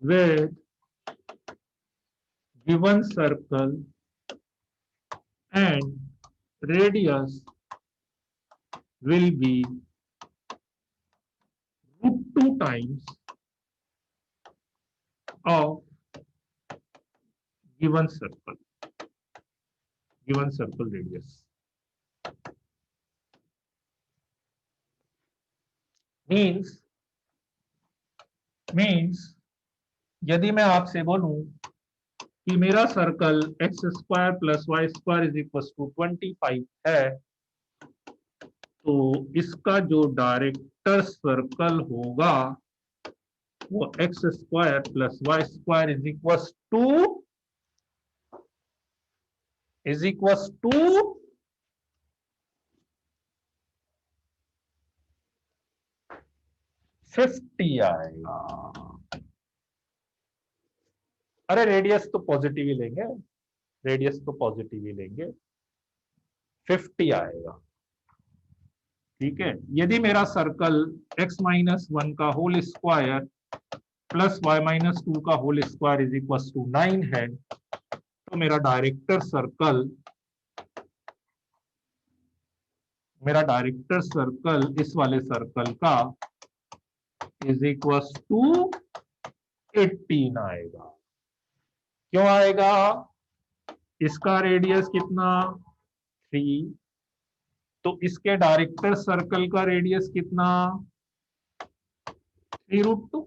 Speaker 1: with given circle and radius will be √2 times of given circle radius. Means यदि मैं आपसे बोलूं कि मेरा circle x² + y² is equal to 25 है, तो इसका जो डायरेक्टर सर्कल होगा वो x² + y² is equal to 50 आएगा। अरे रेडियस तो पॉजिटिव ही लेंगे, रेडियस तो पॉजिटिव ही लेंगे, 50 आएगा। ठीक है, यदि मेरा सर्कल x-1 का होल स्क्वायर प्लस y-2 का whole square is equal to 9 है, तो मेरा डायरेक्टर सर्कल इस वाले सर्कल का इज इक्वल टू 18 आएगा। क्यों आएगा? इसका रेडियस कितना 3, तो इसके डायरेक्टर सर्कल का रेडियस कितना 3√2।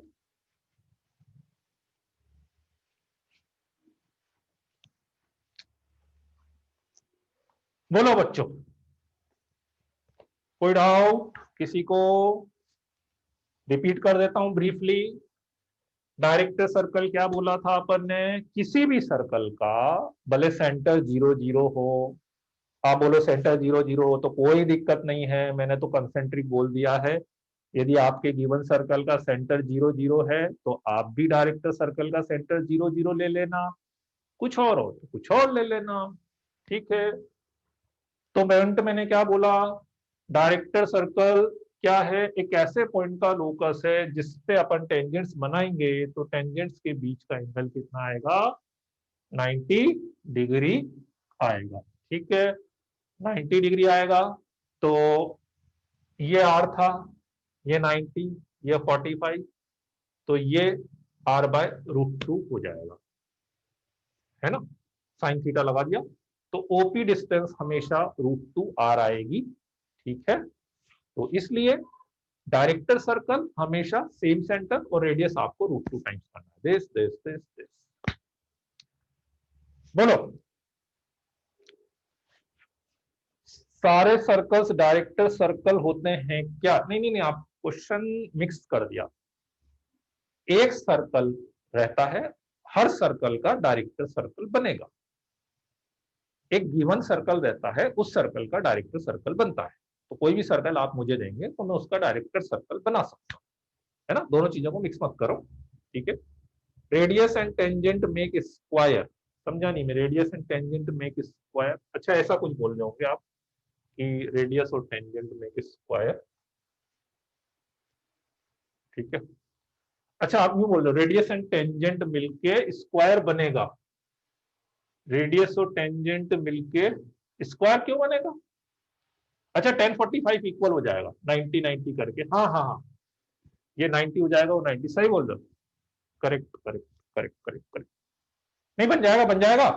Speaker 1: बोलो बच्चों, कोई डाउट किसी को? रिपीट कर देता हूं ब्रीफली। डायरेक्टर सर्कल क्या बोला था अपन ने? किसी भी सर्कल का भले सेंटर 0 0 हो, आप बोलो सेंटर 0 0 हो तो कोई दिक्कत नहीं है, मैंने तो कंसेंट्रिक बोल दिया है। यदि आपके गिवन सर्कल का सेंटर 0 0 है तो आप भी डायरेक्टर सर्कल का सेंटर 0 0 ले लेना, कुछ और हो तो कुछ और ले लेना। ठीक है, तो मैंने क्या बोला, डायरेक्टर सर्कल क्या है, एक ऐसे पॉइंट का लोकस है जिसपे अपन टेंजेंट्स बनाएंगे तो टेंजेंट्स के बीच का एंगल कितना आएगा, 90 डिग्री आएगा। ठीक है, 90 डिग्री आएगा। तो ये आर था, ये 90, ये 45, तो ये r/√2 हो जाएगा, है ना, साइन थीटा लगा दिया, तो ओपी डिस्टेंस हमेशा √2r आएगी। ठीक है, तो इसलिए डायरेक्टर सर्कल हमेशा सेम सेंटर और रेडियस आपको √2 टाइम्स करना है। दिस बोलो, सारे सर्कल्स डायरेक्टर सर्कल होते हैं क्या? नहीं नहीं नहीं, आप क्वेश्चन मिक्स कर दिया। एक सर्कल रहता है, हर सर्कल का डायरेक्टर सर्कल बनेगा। एक गिवन सर्कल रहता है, उस सर्कल का डायरेक्टर सर्कल बनता है। तो कोई भी सर्कल आप मुझे देंगे तो मैं उसका डायरेक्टर सर्कल बना सकता हूं, है ना, दोनों चीजों को मिक्स मत करो। ठीक है, radius and tangent make square, समझा नहीं मैं, radius and tangent make square, अच्छा ऐसा कुछ बोल रहे होंगे आप कि रेडियस और टेंजेंट मेक स्क्वायर। ठीक है, अच्छा आप यूं बोल रहे हो रेडियस एंड टेंजेंट मिलके स्क्वायर बनेगा, रेडियस और टेंजेंट मिलके स्क्वायर क्यों बनेगा? अच्छा 1045 इक्वल हो जाएगा 90 90 करके, हाँ हाँ हाँ, ये 90 हो जाएगा, वो 90, सही बोल रहे हो, correct correct correct correct correct. नहीं बन जाएगा, बन जाएगा,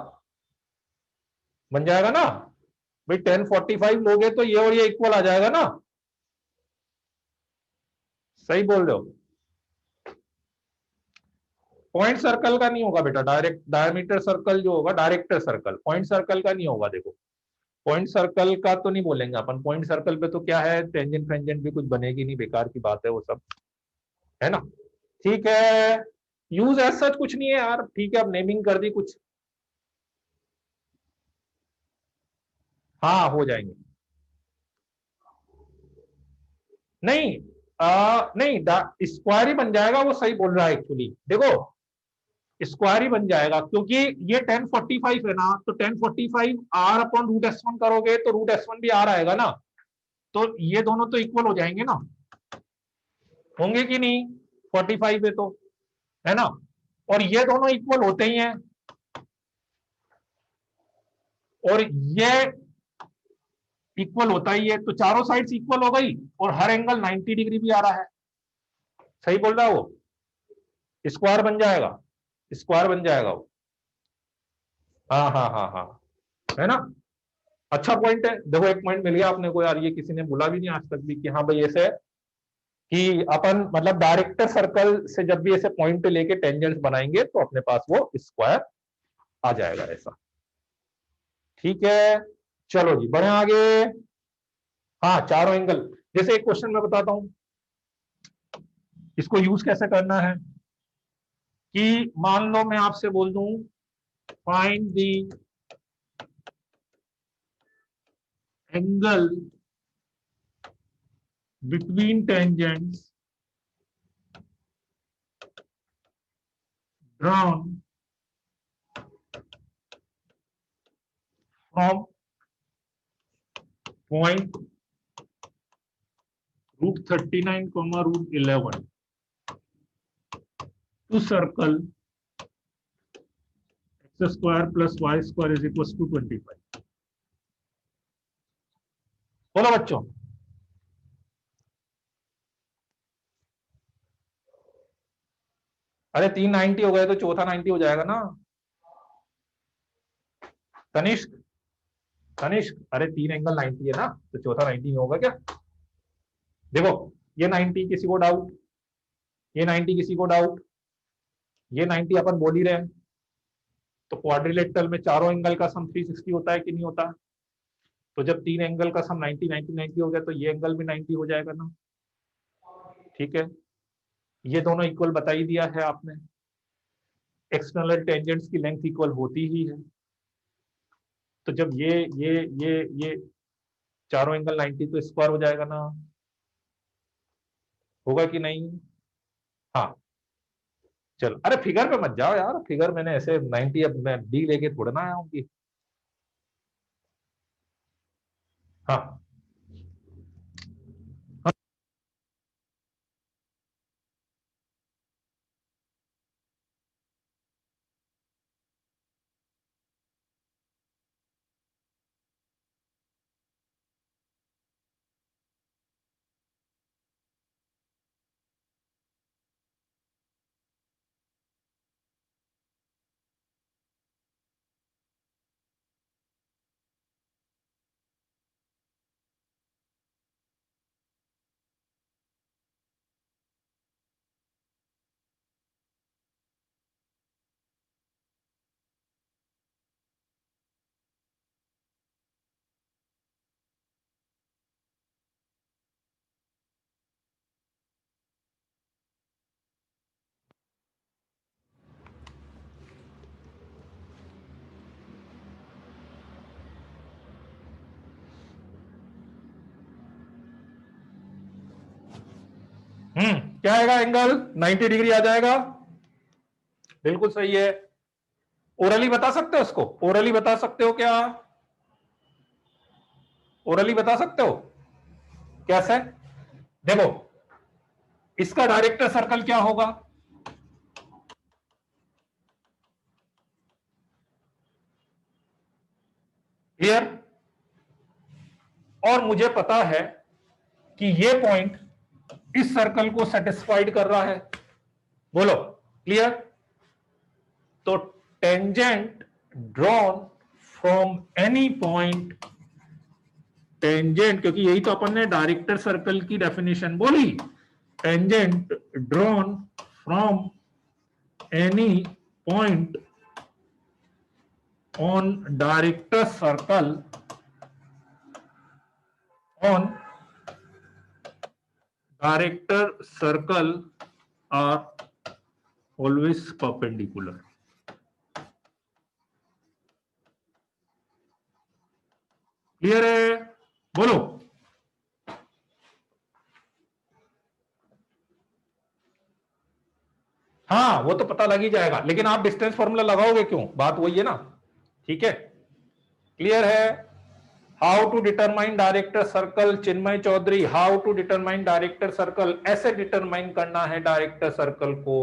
Speaker 1: बन जाएगा ना भाई, 1045 लोगे तो ये और ये इक्वल आ जाएगा ना, सही बोल रहे हो। पॉइंट सर्कल का नहीं होगा बेटा, डायरेक्ट डायमीटर सर्कल जो होगा डायरेक्टर सर्कल, पॉइंट सर्कल का नहीं होगा। देखो पॉइंट सर्कल का तो नहीं बोलेंगे अपन, पॉइंट सर्कल पे तो क्या है, टेंजेंट फ्रेंजेंट भी कुछ बनेगी नहीं, बेकार की बात है वो सब, है ना। ठीक है, यूज एज सच कुछ नहीं है यार, ठीक है, अब नेमिंग कर दी कुछ, हाँ हो जाएंगे। नहीं नहीं, स्क्वायर ही बन जाएगा, वो सही बोल रहा है एक्चुअली। देखो स्क्वायर ही बन जाएगा, क्योंकि ये 1045 है ना, तो 1045 r/√s1 करोगे तो √s1 भी r आएगा ना, तो ये दोनों तो इक्वल हो जाएंगे ना, होंगे कि नहीं, 45 है तो, है ना, और ये दोनों इक्वल होते ही हैं, और ये इक्वल होता ही है, तो चारों साइड्स इक्वल हो गई, और हर एंगल 90 डिग्री भी आ रहा है, सही बोल रहा है वो, स्क्वायर बन जाएगा, स्क्वायर बन जाएगा वो, हाँ हाँ हाँ हाँ, है ना। अच्छा पॉइंट है, देखो एक पॉइंट मिल गया आपने को यार, ये किसी ने बोला भी नहीं आज तक भी कि हाँ भाई ऐसे है कि अपन मतलब डायरेक्टर सर्कल से जब भी ऐसे पॉइंट लेके टेंजेंट्स बनाएंगे तो अपने पास वो स्क्वायर आ जाएगा ऐसा। ठीक है, चलो जी बढ़े आगे। हाँ चारों एंगल, जैसे एक क्वेश्चन मैं बताता हूं, इसको यूज कैसे करना है, कि मान लो मैं आपसे बोल दूं find the angle between tangents drawn from point √39, √11 to circle x² + y² = 25। बोलो बच्चों, अरे 390 हो गए तो चौथा 90 हो जाएगा ना, तनिष्क तनिष्क, अरे तीन एंगल 90 है ना, तो चौथा 90 में होगा क्या? देखो ये 90 किसी को डाउट, ये 90 किसी को डाउट, ये 90 अपन बोल ही रहे हैं, तो क्वाड्रिलेटरल में चारों एंगल का सम 360 होता है कि नहीं होता? तो जब तीन एंगल का सम 90 90 90 हो गया तो ये एंगल भी 90 हो जाएगा ना। ठीक है, ये दोनों इक्वल बता ही दिया है आपने, एक्सटर्नल टेंजेंट्स की लेंथ इक्वल होती ही है, तो जब ये चारों एंगल 90 तो स्क्वायर हो जाएगा ना, होगा कि नहीं? हाँ, चलो अरे फिगर पे मत जाओ यार, फिगर मैंने ऐसे 90, अब मैं डी लेके थोड़ा ना आया हूँ कि हाँ क्या आएगा एंगल 90 डिग्री आ जाएगा। बिल्कुल सही है। ओरली बता सकते हो उसको, ओरली बता सकते हो क्या, ओरली बता सकते हो कैसे? देखो इसका डायरेक्टर सर्कल क्या होगा, क्लियर? और मुझे पता है कि ये पॉइंट इस सर्कल को सेटिस्फाइड कर रहा है, बोलो क्लियर? तो tangent drawn from any point, tangent, क्योंकि यही तो अपन ने डायरेक्टर सर्कल की डेफिनेशन बोली, tangent drawn from any point on director circle, on director circle are always perpendicular. Clear है? बोलो। हाँ वो तो पता लग ही जाएगा, लेकिन आप डिस्टेंस फॉर्मूला लगाओगे क्यों, बात वही है ना। ठीक है, क्लियर है? How to determine director circle, Chinmay Chaudhary, how to determine director circle, ऐसे डिटरमाइन करना है डायरेक्टर सर्कल को,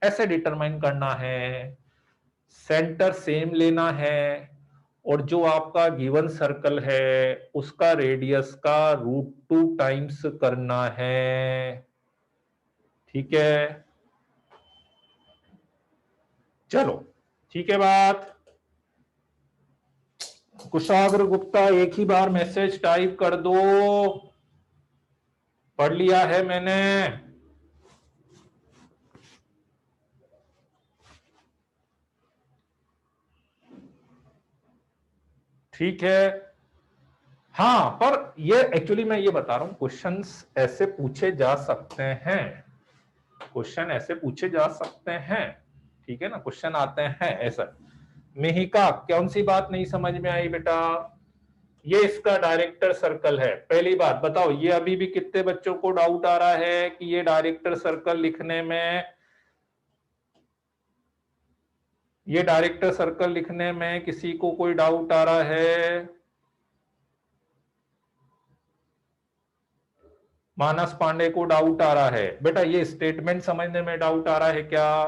Speaker 1: ऐसे डिटरमाइन करना है, सेंटर सेम लेना है, और जो आपका गिवन सर्कल है उसका रेडियस का √2 टाइम्स करना है। ठीक है, चलो ठीक है बात। कुशाग्र गुप्ता एक ही बार मैसेज टाइप कर दो, पढ़ लिया है मैंने। ठीक है, हाँ पर ये एक्चुअली मैं ये बता रहा हूं, क्वेश्चंस ऐसे पूछे जा सकते हैं, क्वेश्चन ऐसे पूछे जा सकते हैं, ठीक है ना, क्वेश्चन आते हैं ऐसा। मिहिका कौन सी बात नहीं समझ में आई बेटा? ये इसका डायरेक्टर सर्कल है, पहली बात बताओ, ये अभी भी कितने बच्चों को डाउट आ रहा है कि ये डायरेक्टर सर्कल लिखने में, ये डायरेक्टर सर्कल लिखने में किसी को कोई डाउट आ रहा है? मानस पांडे को डाउट आ रहा है बेटा, ये स्टेटमेंट समझने में डाउट आ रहा है क्या?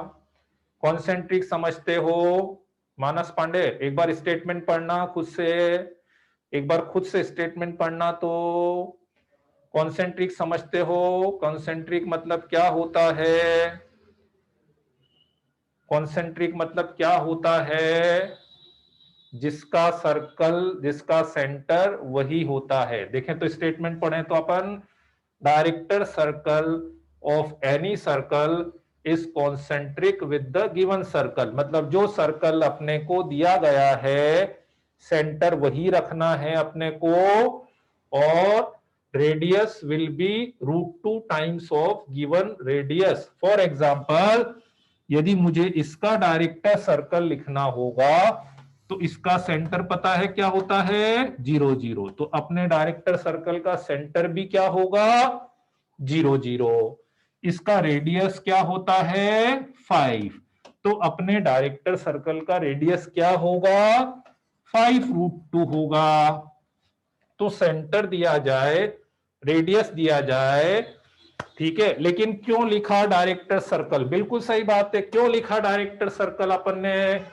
Speaker 1: कॉन्सेंट्रिक समझते हो? मानस पांडे एक बार स्टेटमेंट पढ़ना खुद से, एक बार खुद से स्टेटमेंट पढ़ना तो। कॉन्सेंट्रिक समझते हो? कॉन्सेंट्रिक मतलब क्या होता है? कॉन्सेंट्रिक मतलब क्या होता है? जिसका सर्कल, जिसका सेंटर वही होता है। देखें तो स्टेटमेंट पढ़ें तो अपन, director circle of any circle is concentric with the given circle, मतलब जो सर्कल अपने को दिया गया है सेंटर वही रखना है अपने को, और radius will be √2 times of given radius. For example यदि मुझे इसका डायरेक्टर सर्कल लिखना होगा तो इसका सेंटर पता है क्या होता है, 0 0, तो अपने डायरेक्टर सर्कल का सेंटर भी क्या होगा, 0 0। इसका रेडियस क्या होता है, 5, तो अपने डायरेक्टर सर्कल का रेडियस क्या होगा, 5 √2 होगा। तो सेंटर दिया जाए, रेडियस दिया जाए, ठीक है, लेकिन क्यों लिखा डायरेक्टर सर्कल? बिल्कुल सही बात है, क्यों लिखा डायरेक्टर सर्कल अपन ने?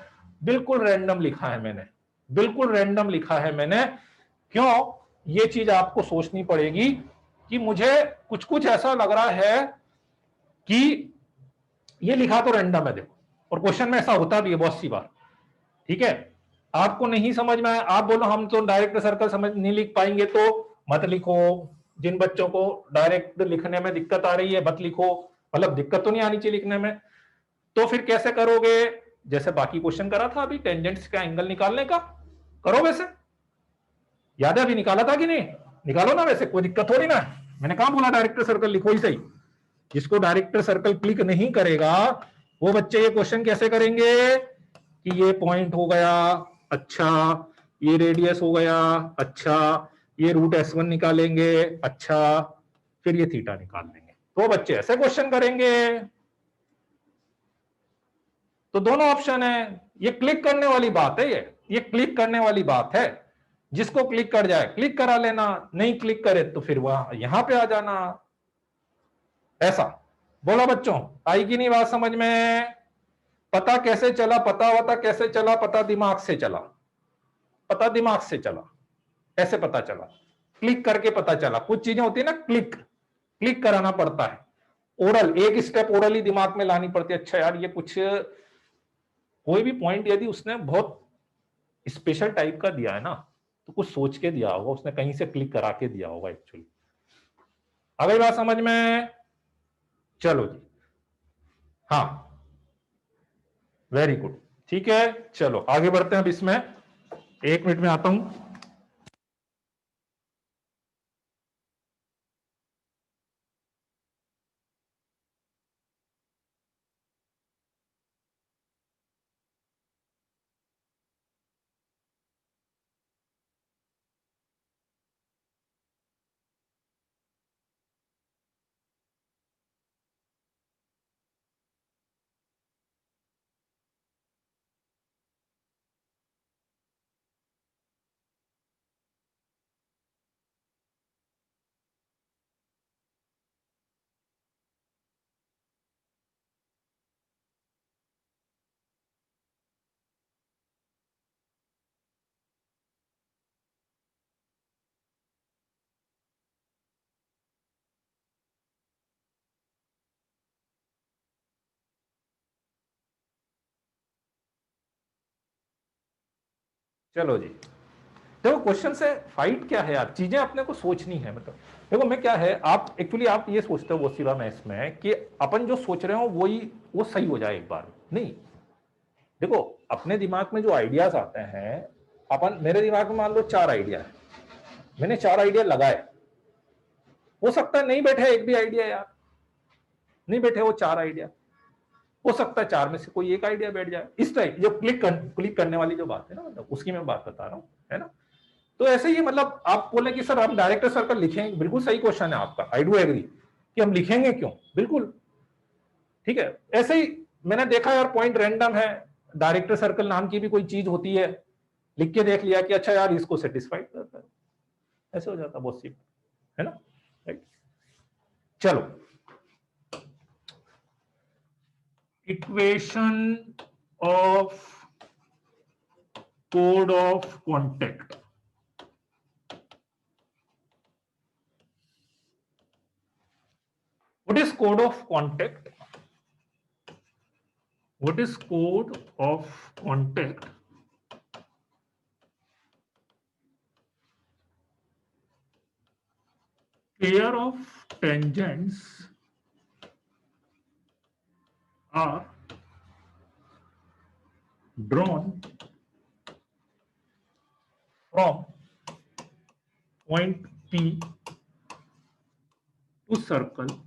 Speaker 1: बिल्कुल रैंडम लिखा है मैंने, बिल्कुल रैंडम लिखा है मैंने। क्यों? ये चीज आपको सोचनी पड़ेगी कि मुझे कुछ कुछ ऐसा लग रहा है कि ये लिखा तो रैंडम है, देखो, और क्वेश्चन में ऐसा होता भी है बहुत सी बार, ठीक है। आपको नहीं समझ में आया, आप बोलो हम तो डायरेक्ट सर्कल समझ नहीं लिख पाएंगे, तो मत लिखो। जिन बच्चों को डायरेक्ट लिखने में दिक्कत आ रही है मत लिखो, मतलब दिक्कत तो नहीं आनी चाहिए लिखने में। तो फिर कैसे करोगे? जैसे बाकी क्वेश्चन करा था अभी, टेंजेंट्स का एंगल निकालने का, करो वैसे। याद है अभी निकाला था कि नहीं? निकालो ना, वैसे कोई दिक्कत थोड़ी ना। मैंने कहा बोला डायरेक्टर सर्कल लिखो ही सही। जिसको डायरेक्टर सर्कल क्लिक नहीं करेगा वो बच्चे ये क्वेश्चन कैसे करेंगे कि ये पॉइंट हो गया, अच्छा, ये रेडियस हो गया, अच्छा, ये रूट S1 निकालेंगे, अच्छा, फिर ये थीटा निकाल लेंगे। तो बच्चे ऐसे क्वेश्चन करेंगे। तो दोनों ऑप्शन है, ये क्लिक करने वाली बात है, ये क्लिक करने वाली बात है। जिसको क्लिक कर जाए क्लिक करा लेना, नहीं क्लिक करे तो फिर वहां यहां पे आ जाना। ऐसा बोला बच्चों, आई कि नहीं बात समझ में? पता कैसे चला? पता वता कैसे चला? पता दिमाग से चला, पता दिमाग से चला। ऐसे पता चला, क्लिक करके पता चला। कुछ चीजें होती है ना, क्लिक क्लिक कराना पड़ता है। ओरल, एक स्टेप ओरल ही दिमाग में लानी पड़ती है। अच्छा यार, ये कुछ कोई भी पॉइंट यदि उसने बहुत स्पेशल टाइप का दिया है ना, तो कुछ सोच के दिया होगा उसने, कहीं से क्लिक करा के दिया होगा एक्चुअली। आ गई बात समझ में? चलो जी, हाँ, वेरी गुड, ठीक है। चलो आगे बढ़ते हैं अब इसमें, 1 मिनट में आता हूं। चलो जी, देखो क्वेश्चन से फाइट क्या है यार, चीजें अपने को सोचनी है। मतलब देखो मैं क्या है, आप एक्चुअली आप ये सोचते हो वसीला मैथ्स में कि अपन जो सोच रहे हो वही वो सही हो जाए एक बार। नहीं, देखो अपने दिमाग में जो आइडियाज आते हैं, अपन, मेरे दिमाग में मान लो 4 आइडिया है, मैंने 4 आइडिया लगाए, हो सकता है नहीं बैठे एक भी आइडिया यार, नहीं बैठे वो 4 आइडिया, हो सकता है 4 में से कोई एक आइडिया बैठ जाए। इस टाइप जो क्लिक करने वाली जो बात है ना, मतलब उसकी मैं बात बता रहा हूँ, है ना। तो ऐसे ही मतलब आप बोले कि सर हम डायरेक्टर सर्कल लिखेंगे, बिल्कुल सही क्वेश्चन है आपका, आई डू एग्री कि हम लिखेंगे क्यों, बिल्कुल ठीक है। ऐसे ही मैंने देखा यार पॉइंट रैंडम है, डायरेक्टर सर्कल नाम की भी कोई चीज होती है, लिख के देख लिया कि अच्छा यार इसको सेटिस्फाइड करता है, ऐसे हो जाता बहुत सी, है ना, राइट। चलो, equation of code of contact. What is code of contact? What is code of contact? Pair of tangents are drawn from point P to circle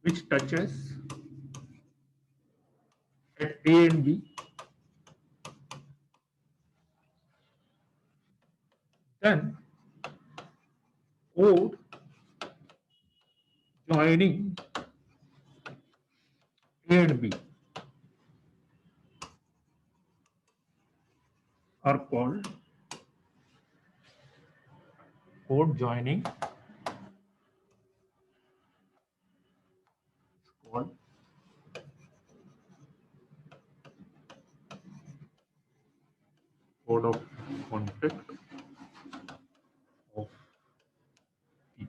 Speaker 1: which touches at A and B. Then chord joining A and B. are called chord joining, called chord of contact of P.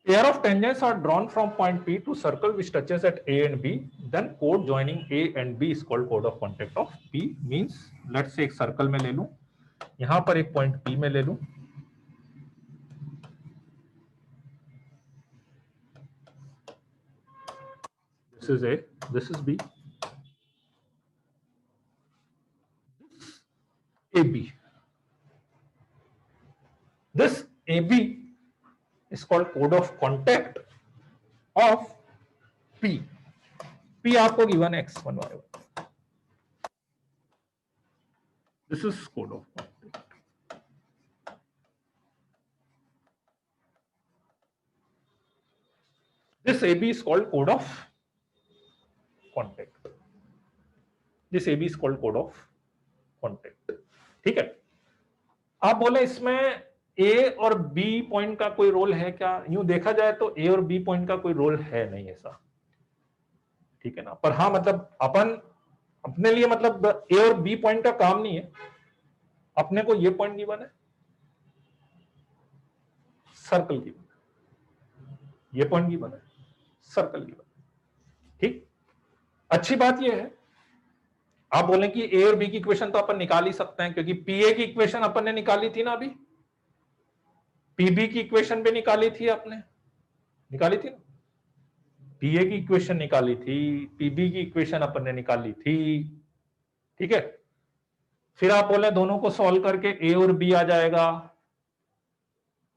Speaker 1: Pair of tangents are drawn from point P to circle which touches at A and B. Then chord joining A and B is called chord of contact of P. Means let's say एक circle में ले लूं, यहां पर एक point P में ले लूं, this is A, this is B, AB. This AB is called chord of contact of P. P आपको given है x1 y1. This is chord of contact. This AB is called chord of contact. This AB is called chord of contact. ठीक है. आप बोले इसमें A और B point का कोई रोल है क्या? यूं देखा जाए तो A और B पॉइंट का कोई रोल है नहीं ऐसा, ठीक है ना. पर हाँ मतलब अपन अपने लिए मतलब A और B पॉइंट का काम नहीं है, अपने को ये पॉइंट गिवन है, सर्कल गिवन है, ये पॉइंट गिवन है, सर्कल गिवन है. ठीक. अच्छी बात ये है, आप बोलें कि A और B की इक्वेशन तो अपन निकाल ही सकते हैं, क्योंकि PA की इक्वेशन अपन ने निकाली थी ना, अभी PB की इक्वेशन भी निकाली थी, आपने निकाली थी ना, PA की इक्वेशन निकाली थी, PB की इक्वेशन अपन ने निकाली थी. ठीक है. फिर आप बोले दोनों को सॉल्व करके A और B आ जाएगा,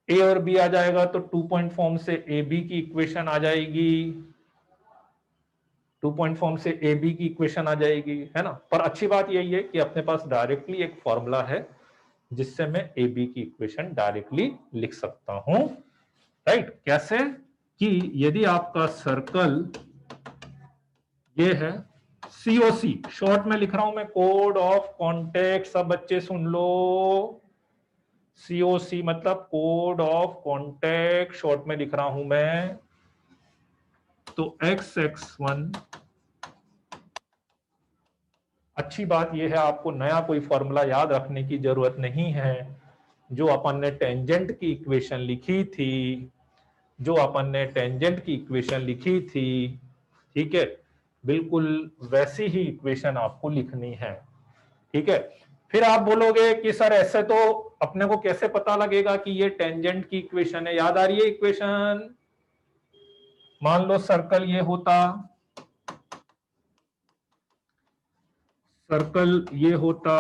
Speaker 1: A और B आ जाएगा तो 2 पॉइंट फॉर्म से AB की इक्वेशन आ जाएगी, 2 पॉइंट फॉर्म से AB की इक्वेशन आ जाएगी, है ना. पर अच्छी बात यही है कि अपने पास डायरेक्टली एक फॉर्मूला है जिससे मैं AB की इक्वेशन डायरेक्टली लिख सकता हूं. राइट. कैसे? कि यदि आपका सर्कल ये है COC, शॉर्ट में लिख रहा हूं मैं, कोड ऑफ कॉन्टेक्ट, सब बच्चे सुन लो, COC मतलब कोड ऑफ कॉन्टेक्ट, शॉर्ट में लिख रहा हूं मैं. तो x(x1), अच्छी बात यह है आपको नया कोई फॉर्मूला याद रखने की जरूरत नहीं है. जो अपन ने टेंजेंट की इक्वेशन लिखी थी, जो अपन ने टेंजेंट की इक्वेशन लिखी थी, ठीक है, बिल्कुल वैसी ही इक्वेशन आपको लिखनी है. ठीक है. फिर आप बोलोगे कि सर ऐसे तो अपने को कैसे पता लगेगा कि ये टेंजेंट की इक्वेशन है? याद आ रही है इक्वेशन? मान लो सर्कल ये होता, सर्कल ये होता,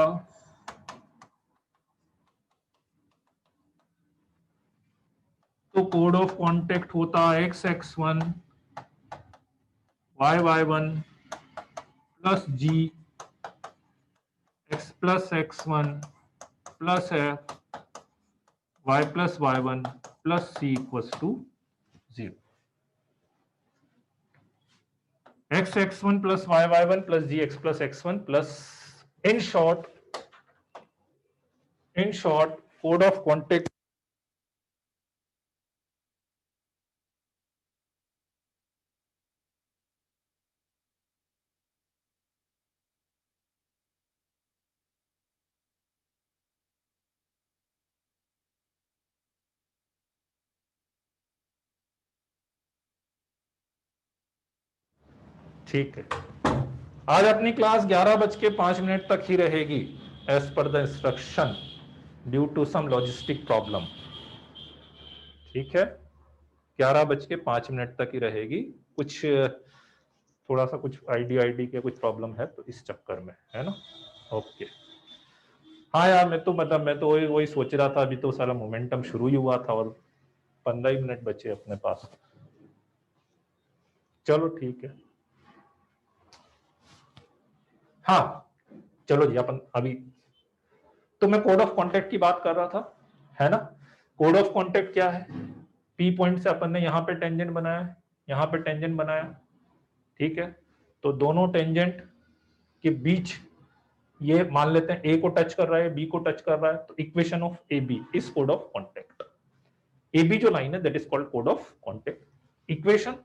Speaker 1: तो कोड ऑफ कॉन्टेक्ट होता x(x1), y(y1) plus g, x plus x1 plus f, y plus y1 plus c equals to 0. x(x1) plus y(y1) plus g x plus x1 plus, in short कोड of contact ठीक है. आज अपनी class 11:05 तक ही रहेगी as per the instruction due to some logistic problem. ठीक है. 11:05 तक ही रहेगी. कुछ थोड़ा सा कुछ आईडी के कुछ प्रॉब्लम है तो इस चक्कर में, है ना. ओके. हाँ यार, मैं तो वही सोच रहा था, अभी तो सारा मोमेंटम शुरू ही हुआ था और 15 ही मिनट बचे अपने पास. चलो ठीक है. हाँ चलो जी, अपन अभी तो मैं कोड ऑफ कॉन्टेक्ट की बात कर रहा था, है ना. कोड ऑफ कॉन्टेक्ट क्या है? P पॉइंट से अपन ने यहाँ पे टेंजेंट बनाया, यहाँ पे टेंजेंट बनाया, ठीक है. तो दोनों टेंजेंट के बीच ये मान लेते हैं ए को टच कर रहा है, बी को टच कर रहा है, तो equation of A B is कोड ऑफ कॉन्टेक्ट। ए बी जो लाइन है दैट इज कॉल्ड कोड ऑफ कॉन्टेक्ट। इक्वेशन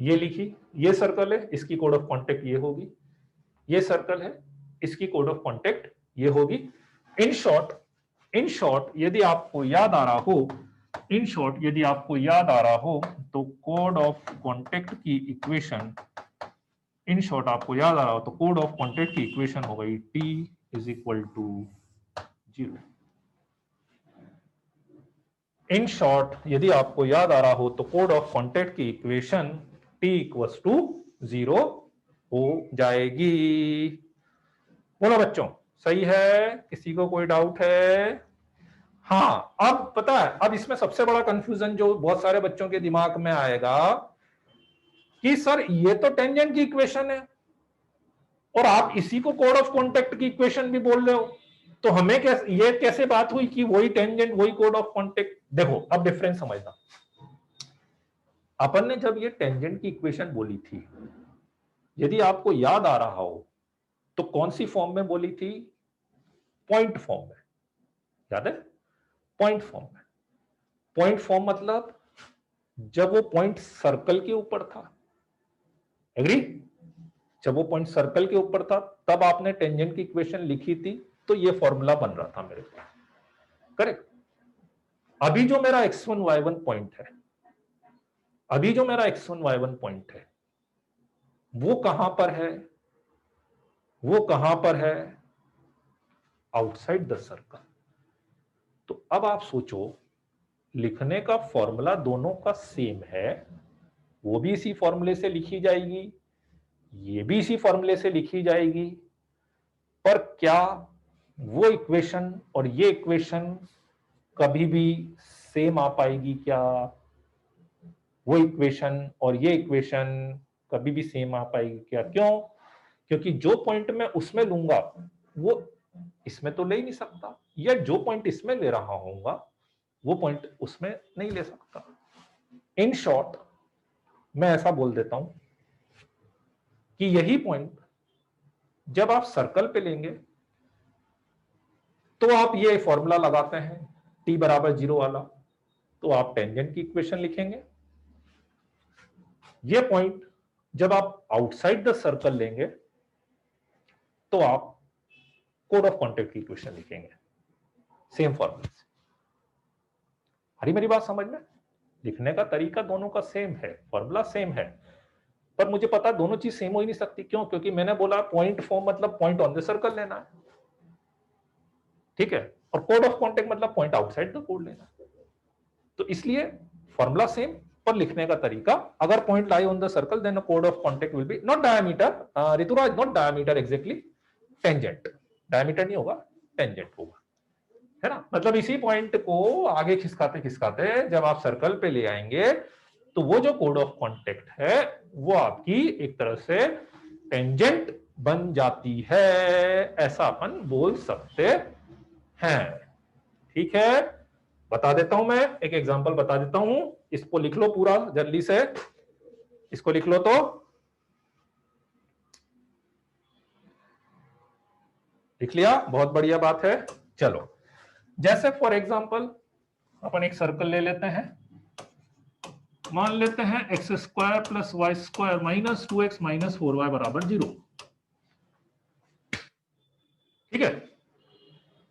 Speaker 1: ये लिखी, ये सर्कल है, इसकी कोड ऑफ कॉन्टेक्ट ये होगी, ये सर्कल है, इसकी कोड ऑफ कॉन्टेक्ट ये होगी। इन शॉर्ट यदि आपको याद आ रहा हो, इन शॉर्ट यदि आपको याद आ रहा हो तो कोड ऑफ कॉन्टेक्ट की इक्वेशन, इन शॉर्ट आपको याद आ रहा हो तो कोड ऑफ कॉन्टेक्ट की इक्वेशन हो गई T is equal to 0। In short यदि आपको याद आ रहा हो तो कोड ऑफ कॉन्टेक्ट की इक्वेशन T इक्वल टू 0 हो जाएगी। बोलो बच्चों, सही है? किसी को कोई डाउट है? हाँ, अब पता है, अब इसमें सबसे बड़ा कंफ्यूजन जो बहुत सारे बच्चों के दिमाग में आएगा कि सर ये तो टेंजेंट की इक्वेशन है और आप इसी को कोड ऑफ कॉन्टेक्ट की इक्वेशन भी बोल रहे हो, तो हमें कैसे, ये कैसे बात हुई कि वही टेंजेंट वही कोड ऑफ कॉन्टेक्ट? देखो अब डिफरेंस समझना। अपन ने जब ये टेंजेंट की इक्वेशन बोली थी, यदि आपको याद आ रहा हो तो कौन सी फॉर्म में बोली थी? पॉइंट फॉर्म में, याद है? पॉइंट फॉर्म में। पॉइंट फॉर्म मतलब जब वो पॉइंट सर्कल के ऊपर था, एग्री? जब वो पॉइंट सर्कल के ऊपर था तब आपने टेंजेंट की इक्वेशन लिखी थी, तो ये फॉर्मूला बन रहा था मेरे पास, करेक्ट? अभी जो मेरा x1 y1 पॉइंट है, अभी जो मेरा x1 y1 पॉइंट है, वो कहां पर है? वो कहां पर है? Outside the circle. तो अब आप सोचो, लिखने का फॉर्मूला दोनों का सेम है, वो भी इसी फॉर्मूले से लिखी जाएगी, ये भी इसी फॉर्मूले से लिखी जाएगी, पर क्या वो इक्वेशन और ये इक्वेशन कभी भी सेम आ पाएगी क्या? वो इक्वेशन और ये इक्वेशन कभी भी सेम आ पाएगी क्या? क्यों? क्योंकि जो पॉइंट मैं उसमें लूंगा वो इसमें तो ले ही नहीं सकता, या जो पॉइंट इसमें ले रहा होऊंगा वो पॉइंट उसमें नहीं ले सकता। इन शॉर्ट मैं ऐसा बोल देता हूं कि यही पॉइंट जब आप सर्कल पे लेंगे तो आप ये फॉर्मूला लगाते हैं t बराबर 0 वाला, तो आप टेंजेंट की इक्वेशन लिखेंगे। ये पॉइंट जब आप आउटसाइड द सर्कल लेंगे तो आप कोड ऑफ कॉन्टेक्ट की इक्वेशन लिखेंगे, सेम फॉर्मूले से। हरी मेरी बात समझ में? लिखने का तरीका दोनों का सेम है, फॉर्मूला सेम है, पर मुझे पता दोनों चीज सेम हो ही नहीं सकती। क्यों? क्योंकि मैंने बोला पॉइंट फॉर्म मतलब पॉइंट ऑन द सर्कल लेना है, ठीक है, और कोड ऑफ कॉन्टेक्ट मतलब पॉइंट आउटसाइड द कोड लेना है। तो इसलिए फॉर्मूला सेम, पर लिखने का तरीका, अगर point lie on the circle then कोड of contact will be not diameter, Rituraj, not diameter exactly, tangent. Diameter नहीं होगा, टेंजेंट होगा, है ना? मतलब इसी पॉइंट को आगे खिसकाते खिसकाते जब आप सर्कल पे ले आएंगे तो वो जो कोड ऑफ कॉन्टेक्ट है वो आपकी एक तरह से टेंजेंट बन जाती है, ऐसा अपन बोल सकते हैं। ठीक है, बता देता हूं, मैं एक एग्जांपल बता देता हूं, इसको लिख लो पूरा जल्दी से, इसको लिख लो। तो लिख लिया, बहुत बढ़िया बात है। चलो, जैसे फॉर एग्जांपल अपन एक सर्कल ले लेते हैं, मान लेते हैं x square plus y square minus 2x minus 4y बराबर 0। ठीक है,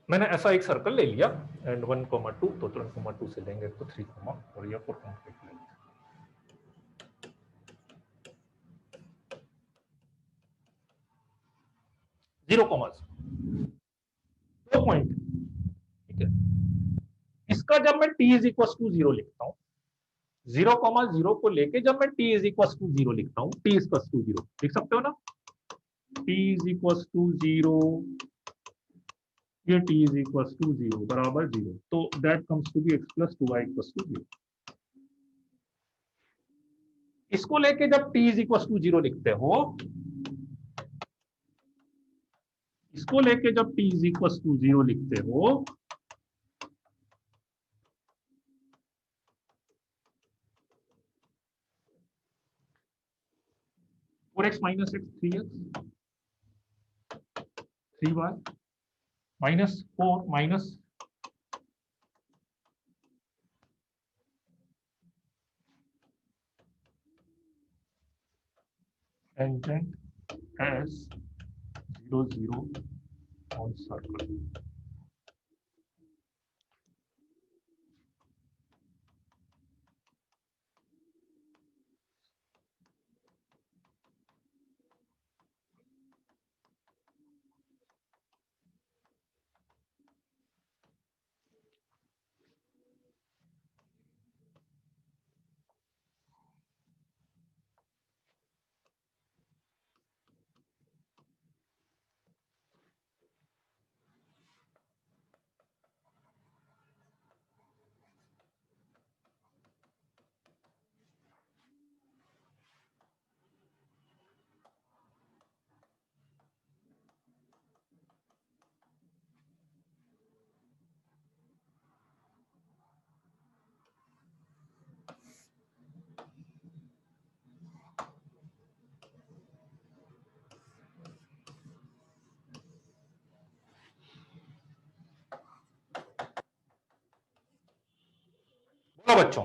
Speaker 1: मैंने ऐसा एक सर्कल ले लिया एंड 1,2 तो 1,2 से लेंगे तो 3, और ये 4 लेंगे। जीरो कॉमर्स दो पॉइंट, ठीक है। इसका जब मैं t इज इक्वल टू 0 लिखता हूं, 0,0 को लेके जब मैं t इज इक्वल टू 0 लिखता हूं, t इज इक्वल टू 0 लिख सकते हो ना, t इज इक्वल टू 0, ये t इज इक्वल टू 0 बराबर 0, तो that comes to be x plus 2y equal to 0। इसको लेके जब t इज इक्वल टू 0 लिखते हो, इसको लेके जब t इज इक्वल टू 0 लिखते हो, और x minus x 3x, 3y minus 4 minus tangent as 0 0 on circle. बोलो बच्चों,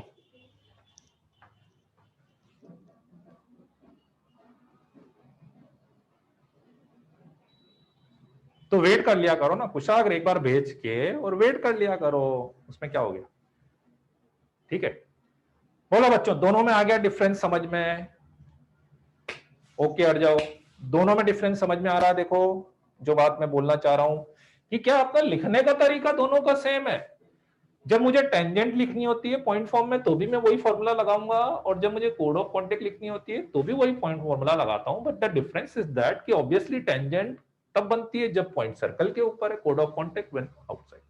Speaker 1: तो वेट कर लिया करो ना कुशाग्र, एक बार भेज के और वेट कर लिया करो, उसमें क्या हो गया? ठीक है, बोलो बच्चों, दोनों में आ गया डिफरेंस समझ में? ओके हट जाओ, दोनों में डिफरेंस समझ में आ रहा है? देखो जो बात मैं बोलना चाह रहा हूं कि क्या आपका लिखने का तरीका दोनों का सेम है? जब मुझे टेंजेंट लिखनी होती है पॉइंट फॉर्म में तो भी मैं वही फॉर्मूला लगाऊंगा, और जब मुझे कोड ऑफ कॉन्टेक्ट लिखनी होती है तो भी वही पॉइंट फॉर्मूला लगाता हूं, but the difference is that कि ऑब्वियसली टेंजेंट तब बनती है जब पॉइंट सर्कल के ऊपर है, code of contact when outside.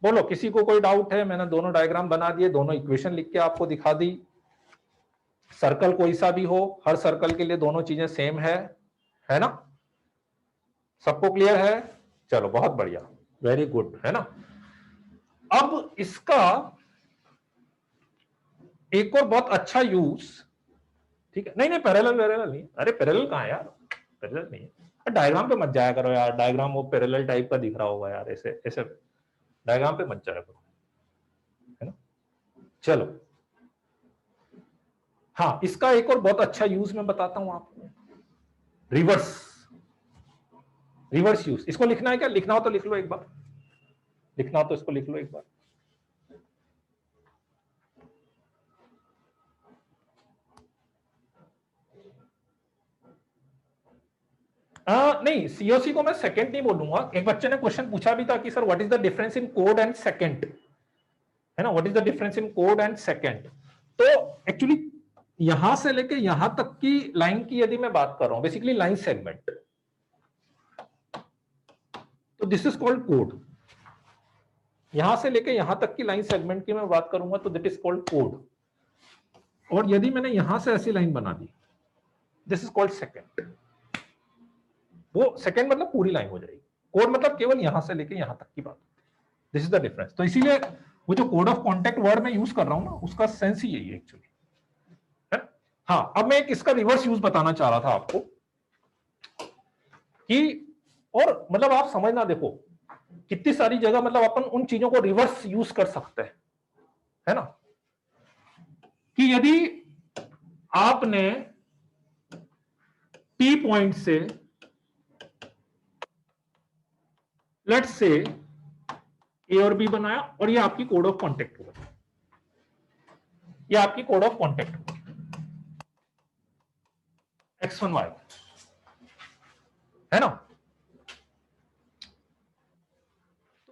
Speaker 1: बोलो किसी को कोई डाउट है? मैंने दोनों डायग्राम बना दिए, दोनों इक्वेशन लिख के आपको दिखा दी। सर्कल कोई सा भी हो, हर सर्कल के लिए दोनों चीजें सेम है ना? सबको क्लियर है? चलो बहुत बढ़िया, वेरी गुड, है ना? अब इसका एक और बहुत अच्छा यूज, ठीक है, नहीं पैरेलल नहीं, अरे पैरेलल कहां है यार, पैरेलल नहीं है, डायग्राम पे मत जाया करो यार, डायग्राम वो पैरेलल टाइप का दिख रहा होगा यार, ऐसे ऐसे डायग्राम पे मत जाया करो, है ना? चलो, हाँ, इसका एक और बहुत अच्छा यूज मैं बताता हूं आपको, रिवर्स यूज। इसको लिखना है क्या? लिखना हो तो लिख लो एक बार, लिखना हो तो इसको लिख लो एक बार। नहीं, सीओसी को मैं सेकंड नहीं बोलूंगा। एक बच्चे ने क्वेश्चन पूछा भी था कि sir what is the difference in code and second, है ना? What is the difference in code and second? तो एक्चुअली यहां से लेके यहां तक की लाइन की यदि मैं बात कर रहा हूं, बेसिकली लाइन सेगमेंट, तो दिस इज कॉल्ड कोड। यहां से लेके यहां तक की लाइन सेगमेंट की मैं बात करूंगा तो दैट इज कॉल्ड कोड। और यदि मैंने यहां से ऐसी लाइन बना दी, दिस इज कॉल्ड सेकंड। वो सेकंड मतलब पूरी लाइन हो जाएगी, कोड मतलब केवल यहां से लेके यहां तक की बात। This is the difference. तो इसीलिए वो जो कोड ऑफ कॉन्टेक्ट वर्ड में यूज कर रहा हूं ना, उसका सेंस ही यही है एक्चुअली, है? हाँ, अब मैं एक इसका रिवर्स यूज बताना चाह रहा था आपको कि, और मतलब आप समझना, देखो कितनी सारी जगह मतलब अपन उन चीजों को रिवर्स यूज कर सकते हैं, है ना? कि यदि आपने P पॉइंट से लेट्स से ए और बी बनाया और ये आपकी कोड ऑफ कॉन्टेक्ट होगा, ये आपकी कोड ऑफ कॉन्टेक्ट होगी X1 Y, है ना?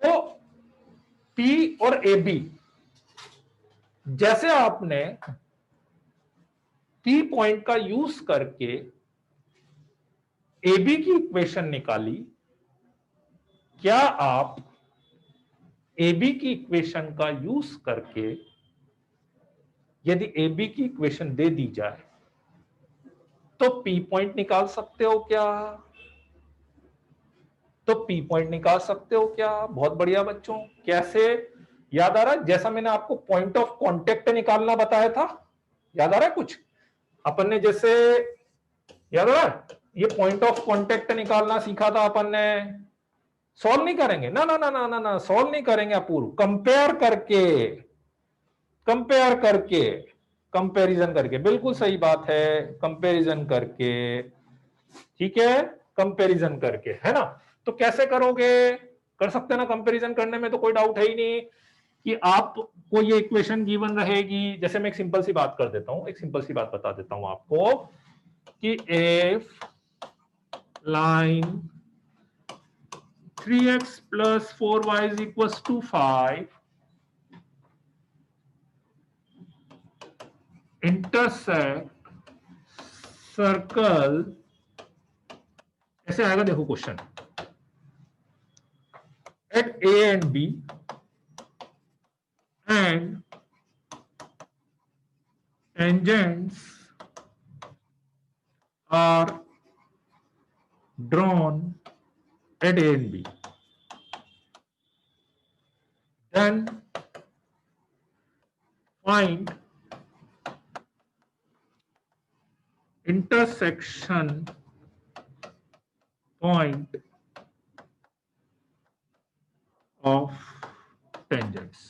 Speaker 1: तो P और ए बी, जैसे आपने P पॉइंट का यूज करके ए बी की इक्वेशन निकाली, क्या आप ए बी की इक्वेशन का यूज करके यदि ए बी की इक्वेशन दे दी जाए तो P पॉइंट निकाल सकते हो क्या? तो P पॉइंट निकाल सकते हो क्या? बहुत बढ़िया बच्चों, कैसे? याद आ रहा है जैसा मैंने आपको पॉइंट ऑफ कांटेक्ट निकालना बताया था? याद आ रहा है कुछ अपन ने जैसे, याद आ रहा है ये पॉइंट ऑफ कांटेक्ट निकालना सीखा था अपन ने। सॉल्व नहीं करेंगे ना ना ना ना ना ना, सॉल्व नहीं करेंगे अपूर्व, कंपेयर करके, कंपेयर करके, कंपैरिजन करके, बिल्कुल सही बात है, कंपैरिजन करके, ठीक है, कंपैरिजन करके, है ना। तो कैसे करोगे, कर सकते हैं ना कंपैरिजन करने में, तो कोई डाउट है ही नहीं कि आपको ये इक्वेशन गिवन रहेगी। जैसे मैं एक सिंपल सी बात कर देता हूं, एक सिंपल सी बात बता देता हूं आपको कि if line 3x plus 4y is equals to 5 intersect circle, ऐसे आएगा देखो question, at A and B and tangents are drawn at A and B, then find intersection point of tangents,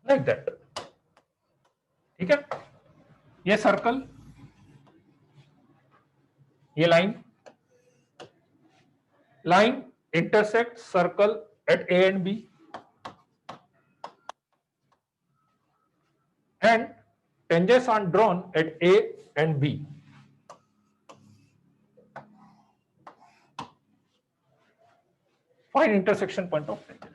Speaker 1: like that, ठीक है। ये circle, ये line, line intersect circle at A and B and tangents are drawn at A and B. Find intersection point of tangent.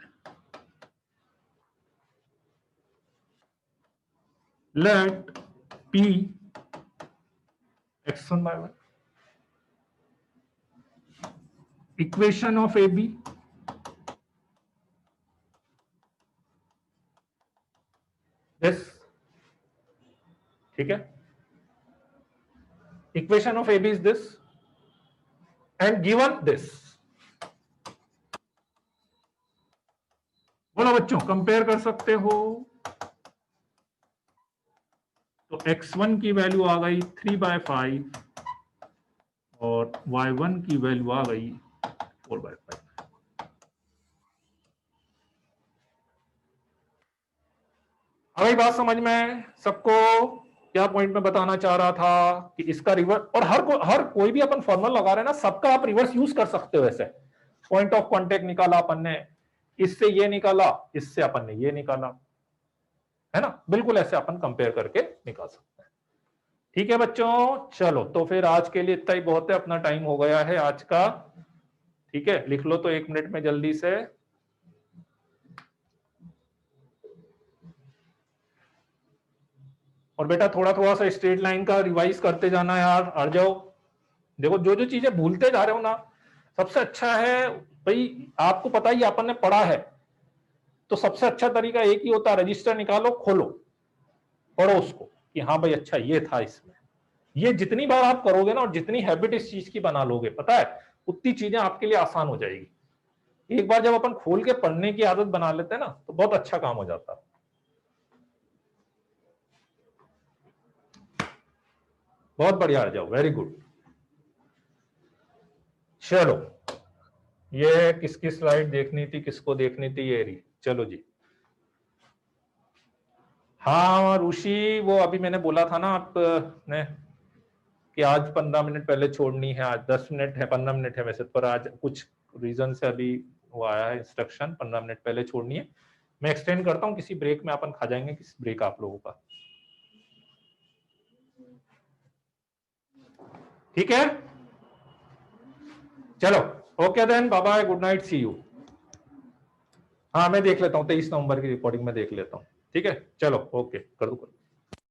Speaker 1: Let P x1 by 1 equation of AB this, ठीक है, equation of AB is this and given this, बोलो बच्चों, compare कर सकते हो। तो x1 की value आ गई 3/5 और y1 की वैल्यू आ गई 4/5। अभी बात समझ में सबको, क्या पॉइंट में बताना चाह रहा था कि इसका रिवर्स, और हर कोई भी अपन फॉर्मूला लगा रहे हैं ना, सबका आप रिवर्स यूज कर सकते हो। ऐसे पॉइंट ऑफ कांटेक्ट निकाला अपन ने, इससे ये निकाला, इससे अपन ने ये निकाला, है ना, बिल्कुल ऐसे अपन कंपेयर करके निकाल सकते हैं। ठीक है बच्चों, चलो तो फिर आज के लिए इतना ही बहुत है, अपना टाइम हो गया है आज का। ठीक है, लिख लो तो 1 मिनट में जल्दी से। और बेटा थोड़ा थोड़ा सा स्ट्रेट लाइन का रिवाइज करते जाना यार, आ जाओ। देखो जो जो चीजें भूलते जा रहे हो ना, सबसे अच्छा है भाई, आपको पता ही अपन ने पढ़ा है, तो सबसे अच्छा तरीका एक ही होता है, रजिस्टर निकालो, खोलो, पढ़ो उसको कि हाँ भाई अच्छा ये था इसमें। ये जितनी बार आप करोगे ना और जितनी हैबिट इस चीज की बना लोगे, पता है उतनी चीजें आपके लिए आसान हो जाएगी। एक बार जब अपन खोल के पढ़ने की आदत बना लेते हैं ना, तो बहुत अच्छा काम हो जाता है। बहुत बढ़िया, आ जाओ, वेरी गुड। चलो, ये किसकी स्लाइड देखनी थी, किसको देखनी थी, ये रही, चलो जी। हाँ ऋषि, वो अभी मैंने बोला था ना आपने कि आज 15 मिनट पहले छोड़नी है, आज 10 मिनट है, 15 मिनट है वैसे, पर आज कुछ रीजन से अभी वो आया है इंस्ट्रक्शन 15 मिनट पहले छोड़नी है। मैं एक्सटेंड करता हूँ, किसी ब्रेक में अपन खा जाएंगे, किसी ब्रेक आप लोगों का, ठीक है। चलो okay then, bye bye, good night, see you. हाँ मैं देख लेता हूँ 23 नवंबर की रिकॉर्डिंग में देख लेता हूँ, ठीक है, चलो ओके, कर दो।